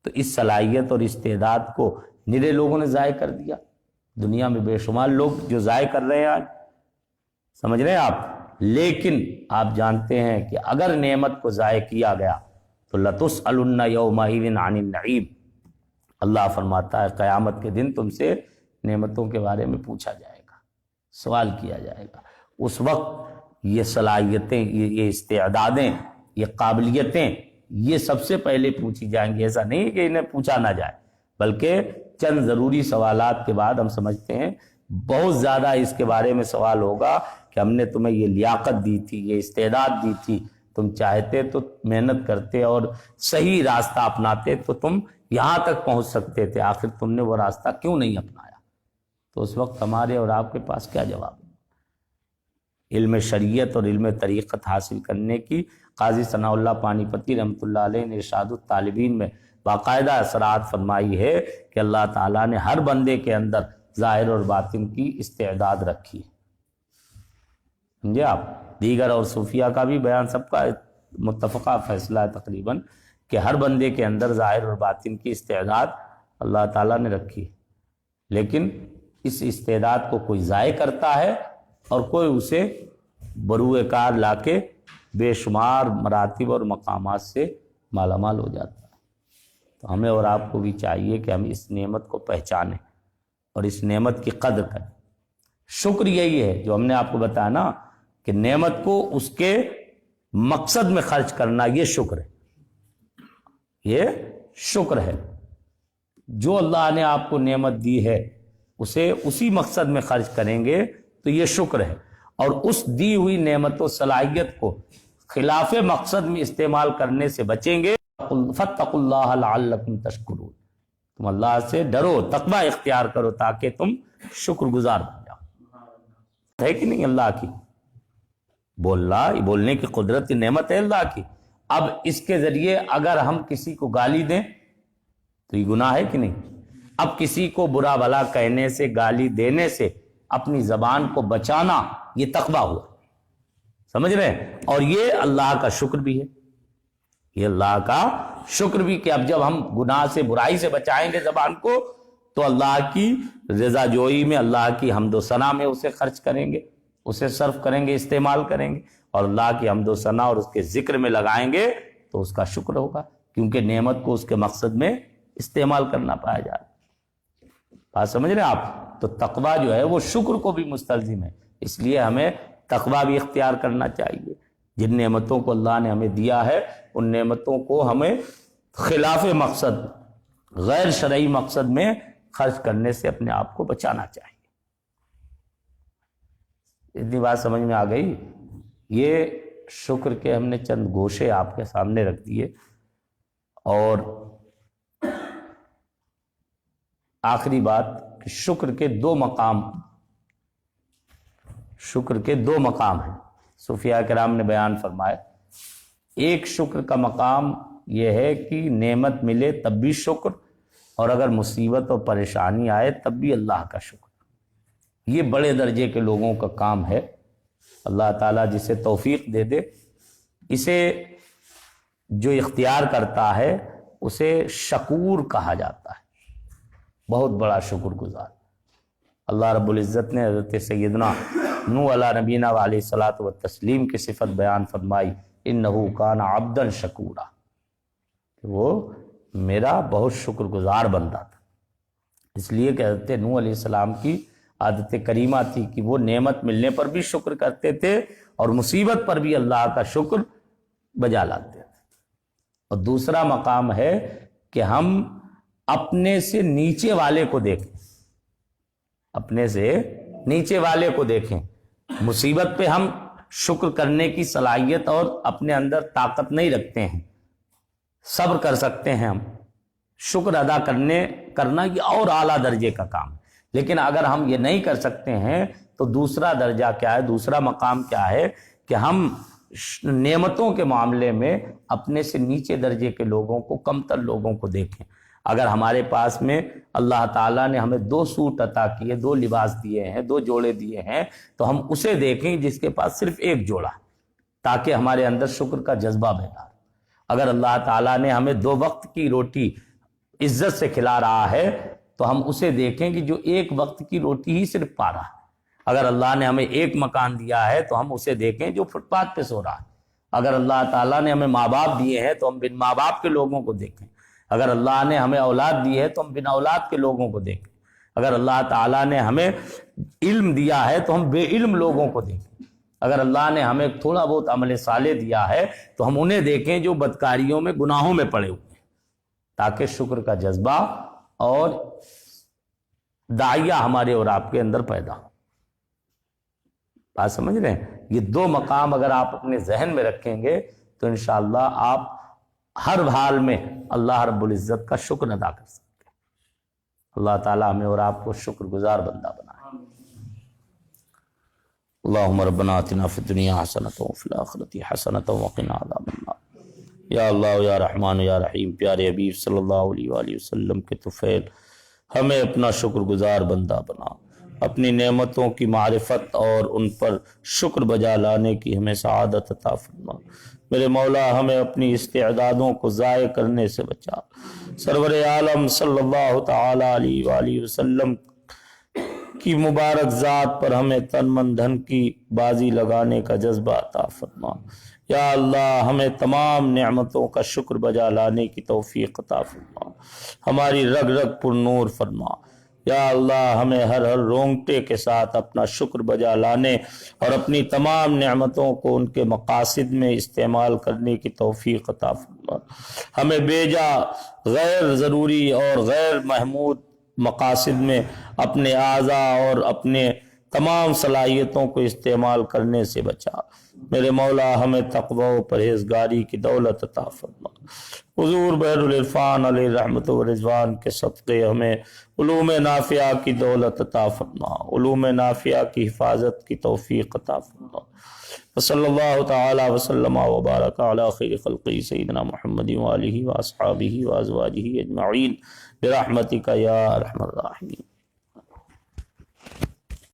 تو اس صلاحیت اور استعداد کو نرے لوگوں نے ضائع کر دیا۔ دنیا میں بے شمار لوگ جو ضائع کر رہے ہیں آج، سمجھ رہے ہیں آپ؟ لیکن آپ جانتے ہیں کہ اگر نعمت کو ضائع کیا گیا تو لَتُسْأَلُنَّ يَوْمَئِذٍ عَنِ النَّعِيمِ، اللہ فرماتا ہے قیامت کے دن تم سے نعمتوں کے بارے میں پوچھا جائے گا، سوال کیا جائے گا۔ اس وقت یہ صلاحیتیں، یہ استعدادیں، یہ قابلیتیں، یہ سب سے پہلے پوچھی جائیں گی۔ ایسا نہیں کہ انہیں پوچھا نہ جائے، بلکہ چند ضروری سوالات کے بعد ہم سمجھتے ہیں بہت زیادہ اس کے بارے میں سوال ہوگا کہ ہم نے تمہیں یہ لیاقت دی تھی، یہ استعداد دی تھی، تم چاہتے تو محنت کرتے اور صحیح راستہ اپناتے تو تم یہاں تک پہنچ سکتے تھے، آخر تم نے وہ راستہ کیوں نہیں اپنایا؟ تو اس وقت ہمارے اور آپ کے پاس کیا جواب ہے؟ علم شریعت اور علم طریقت حاصل کرنے کی قاضی ثناء اللہ پانی پتی رحمۃ اللہ علیہ نے ارشاد الطالبین میں باقاعدہ اثرات فرمائی ہے کہ اللہ تعالیٰ نے ہر بندے کے اندر ظاہر اور باطن کی استعداد رکھی ہے۔ سمجھے آپ؟ دیگر اور صوفیہ کا بھی بیان سب کا متفقہ فیصلہ ہے تقریباً کہ ہر بندے کے اندر ظاہر اور باطن کی استعداد اللہ تعالیٰ نے رکھی ہے، لیکن اس استعداد کو کوئی ضائع کرتا ہے اور کوئی اسے بروئے کار لا کے بے شمار مراتب اور مقامات سے مالا مال ہو جاتا ہے۔ تو ہمیں اور آپ کو بھی چاہیے کہ ہم اس نعمت کو پہچانیں اور اس نعمت کی قدر کریں۔ شکر یہی ہے جو ہم نے آپ کو بتایا نا کہ نعمت کو اس کے مقصد میں خرچ کرنا، یہ شکر ہے، یہ شکر ہے۔ جو اللہ نے آپ کو نعمت دی ہے اسے اسی مقصد میں خرچ کریں گے تو یہ شکر ہے، اور اس دی ہوئی نعمت و صلاحیت کو خلاف مقصد میں استعمال کرنے سے بچیں گے۔ فاتقوا اللہ لعلکم تشکرون، تم اللہ سے ڈرو، تقوی اختیار کرو تاکہ تم شکر گزار بن جاؤ۔ ہے کہ نہیں اللہ کی؟ بولنے کی قدرت نعمت ہے اللہ کی۔ اب اس کے ذریعے اگر ہم کسی کو گالی دیں تو یہ گناہ ہے کہ نہیں؟ اب کسی کو برا بھلا کہنے سے، گالی دینے سے اپنی زبان کو بچانا، یہ تقویٰ ہوا، سمجھ رہے ہیں؟ اور یہ اللہ کا شکر بھی ہے، یہ اللہ کا شکر بھی کہ اب جب ہم گناہ سے، برائی سے بچائیں گے زبان کو تو اللہ کی رضا جوئی میں، اللہ کی حمد و ثنا میں اسے خرچ کریں گے، اسے صرف کریں گے، استعمال کریں گے، اور اللہ کی حمد و ثنا اور اس کے ذکر میں لگائیں گے تو اس کا شکر ہوگا، کیونکہ نعمت کو اس کے مقصد میں استعمال کرنا پایا جائے۔ بات سمجھ رہے ہیں آپ؟ تو تقویٰ جو ہے وہ شکر کو بھی مستلزم ہے، اس لیے ہمیں تقویٰ بھی اختیار کرنا چاہیے۔ جن نعمتوں کو اللہ نے ہمیں دیا ہے ان نعمتوں کو ہمیں خلاف مقصد، غیر شرعی مقصد میں خرچ کرنے سے اپنے آپ کو بچانا چاہیے۔ اتنی بات سمجھ میں آ گئی؟ یہ شکر کے ہم نے چند گوشے آپ کے سامنے رکھ دیے، اور آخری بات کہ شکر کے دو مقام ہیں، صوفیاء کرام نے بیان فرمائے۔ ایک شکر کا مقام یہ ہے کہ نعمت ملے تب بھی شکر، اور اگر مصیبت اور پریشانی آئے تب بھی اللہ کا شکر۔ یہ بڑے درجے کے لوگوں کا کام ہے۔ اللہ تعالیٰ جسے توفیق دے دے، اسے جو اختیار کرتا ہے اسے شکور کہا جاتا ہے، بہت بڑا شکر گزار۔ اللہ رب العزت نے حضرت سیدنا نوح علیہ نبینا علیہ الصلوۃ والتسلیم کی صفت بیان فرمائی، انہ کان عبدا شکورا، کہ وہ میرا بہت شکر گزار بندہ تھا۔ اس لیے کہ حضرت نوح علیہ السلام کی عادت کریمہ تھی کہ وہ نعمت ملنے پر بھی شکر کرتے تھے اور مصیبت پر بھی اللہ کا شکر بجا لاتے تھے۔ اور دوسرا مقام ہے کہ ہم اپنے سے نیچے والے کو دیکھیں، اپنے سے نیچے والے کو دیکھیں۔ مصیبت پہ ہم شکر کرنے کی صلاحیت اور اپنے اندر طاقت نہیں رکھتے ہیں، صبر کر سکتے ہیں ہم، شکر ادا کرنا یہ اور اعلیٰ درجے کا کام ہے۔ لیکن اگر ہم یہ نہیں کر سکتے ہیں تو دوسرا درجہ کیا ہے، دوسرا مقام کیا ہے کہ ہم نعمتوں کے معاملے میں اپنے سے نیچے درجے کے لوگوں کو، کمتر لوگوں کو دیکھیں۔ اگر ہمارے پاس میں اللہ تعالیٰ نے ہمیں 2 سوٹ عطا کیے، 2 لباس دیے ہیں، 2 جوڑے دیے ہیں، تو ہم اسے دیکھیں جس کے پاس صرف 1 جوڑا، تاکہ ہمارے اندر شکر کا جذبہ بیدار۔ اگر اللہ تعالیٰ نے ہمیں 2 وقت کی روٹی عزت سے کھلا رہا ہے تو ہم اسے دیکھیں کہ جو 1 وقت کی روٹی ہی صرف پا رہا ہے۔ اگر اللہ نے ہمیں 1 مکان دیا ہے تو ہم اسے دیکھیں جو فٹ پاتھ پہ سو رہا ہے۔ اگر اللہ تعالیٰ نے ہمیں ماں باپ دیے ہیں تو ہم بن ماں باپ کے لوگوں کو دیکھیں۔ اگر اللہ نے ہمیں اولاد دی ہے تو ہم بن اولاد کے لوگوں کو دیکھیں۔ اگر اللہ تعالیٰ نے ہمیں علم دیا ہے تو ہم بے علم لوگوں کو دیکھیں۔ اگر اللہ نے ہمیں تھوڑا بہت عمل صالح دیا ہے تو ہم انہیں دیکھیں جو بدکاریوں میں، گناہوں میں پڑے ہوئے ہیں، تاکہ شکر کا جذبہ اور داعیہ ہمارے اور آپ کے اندر پیدا ہو۔ بات سمجھ رہے ہیں؟ یہ 2 مقام اگر آپ اپنے ذہن میں رکھیں گے تو انشاءاللہ آپ ہر حال میں اللہ رب العزت کا شکر ادا کر سکتے ہیں۔ اللہ تعالیٰ ہمیں اور آپ کو شکر گزار بندہ بنائے۔ اللہم ربنا آتنا فی الدنیا حسنۃ وفی الآخرۃ حسنۃ وقنا عذاب النار۔ یا اللہ یا رحمان یا رحیم، پیارے حبیب صلی اللہ علیہ وآلہ وسلم کے طفیل، ہمیں اپنا شکر گزار بندہ بنا، اپنی نعمتوں کی معرفت اور ان پر شکر بجا لانے کی ہمیں سعادت عطا فرما۔ میرے مولا ہمیں اپنی استعدادوں کو ضائع کرنے سے بچا۔ سرور عالم صلی اللہ تعالی علیہ وآلہ وسلم کی مبارک ذات پر ہمیں تن من دھن کی بازی لگانے کا جذبہ عطا فرما۔ یا اللہ ہمیں تمام نعمتوں کا شکر بجا لانے کی توفیق عطا فرما، ہماری رگ رگ پر نور فرما۔ یا اللہ ہمیں ہر رونگٹے کے ساتھ اپنا شکر بجا لانے اور اپنی تمام نعمتوں کو ان کے مقاصد میں استعمال کرنے کی توفیق عطا فرما۔ ہمیں بیجا غیر ضروری اور غیر محمود مقاصد میں اپنے اعضاء اور اپنے تمام صلاحیتوں کو استعمال کرنے سے بچا۔ میرے مولا ہمیں تقوی و پرہیزگاری کی دولت عطا فرما۔ حضور بحر العرفان علیہ رحمت و رضوان کے صدقے ہمیں علوم نافعہ کی دولت عطا فرما، علوم نافعہ کی حفاظت کی توفیق عطا فرما۔ وصلی اللہ تعالی وسلم وبارک علی خیر خلقہ سیدنا محمد وآلہ واصحابہ وازواجہ اجمعین برحمتک یا ارحم الراحمین۔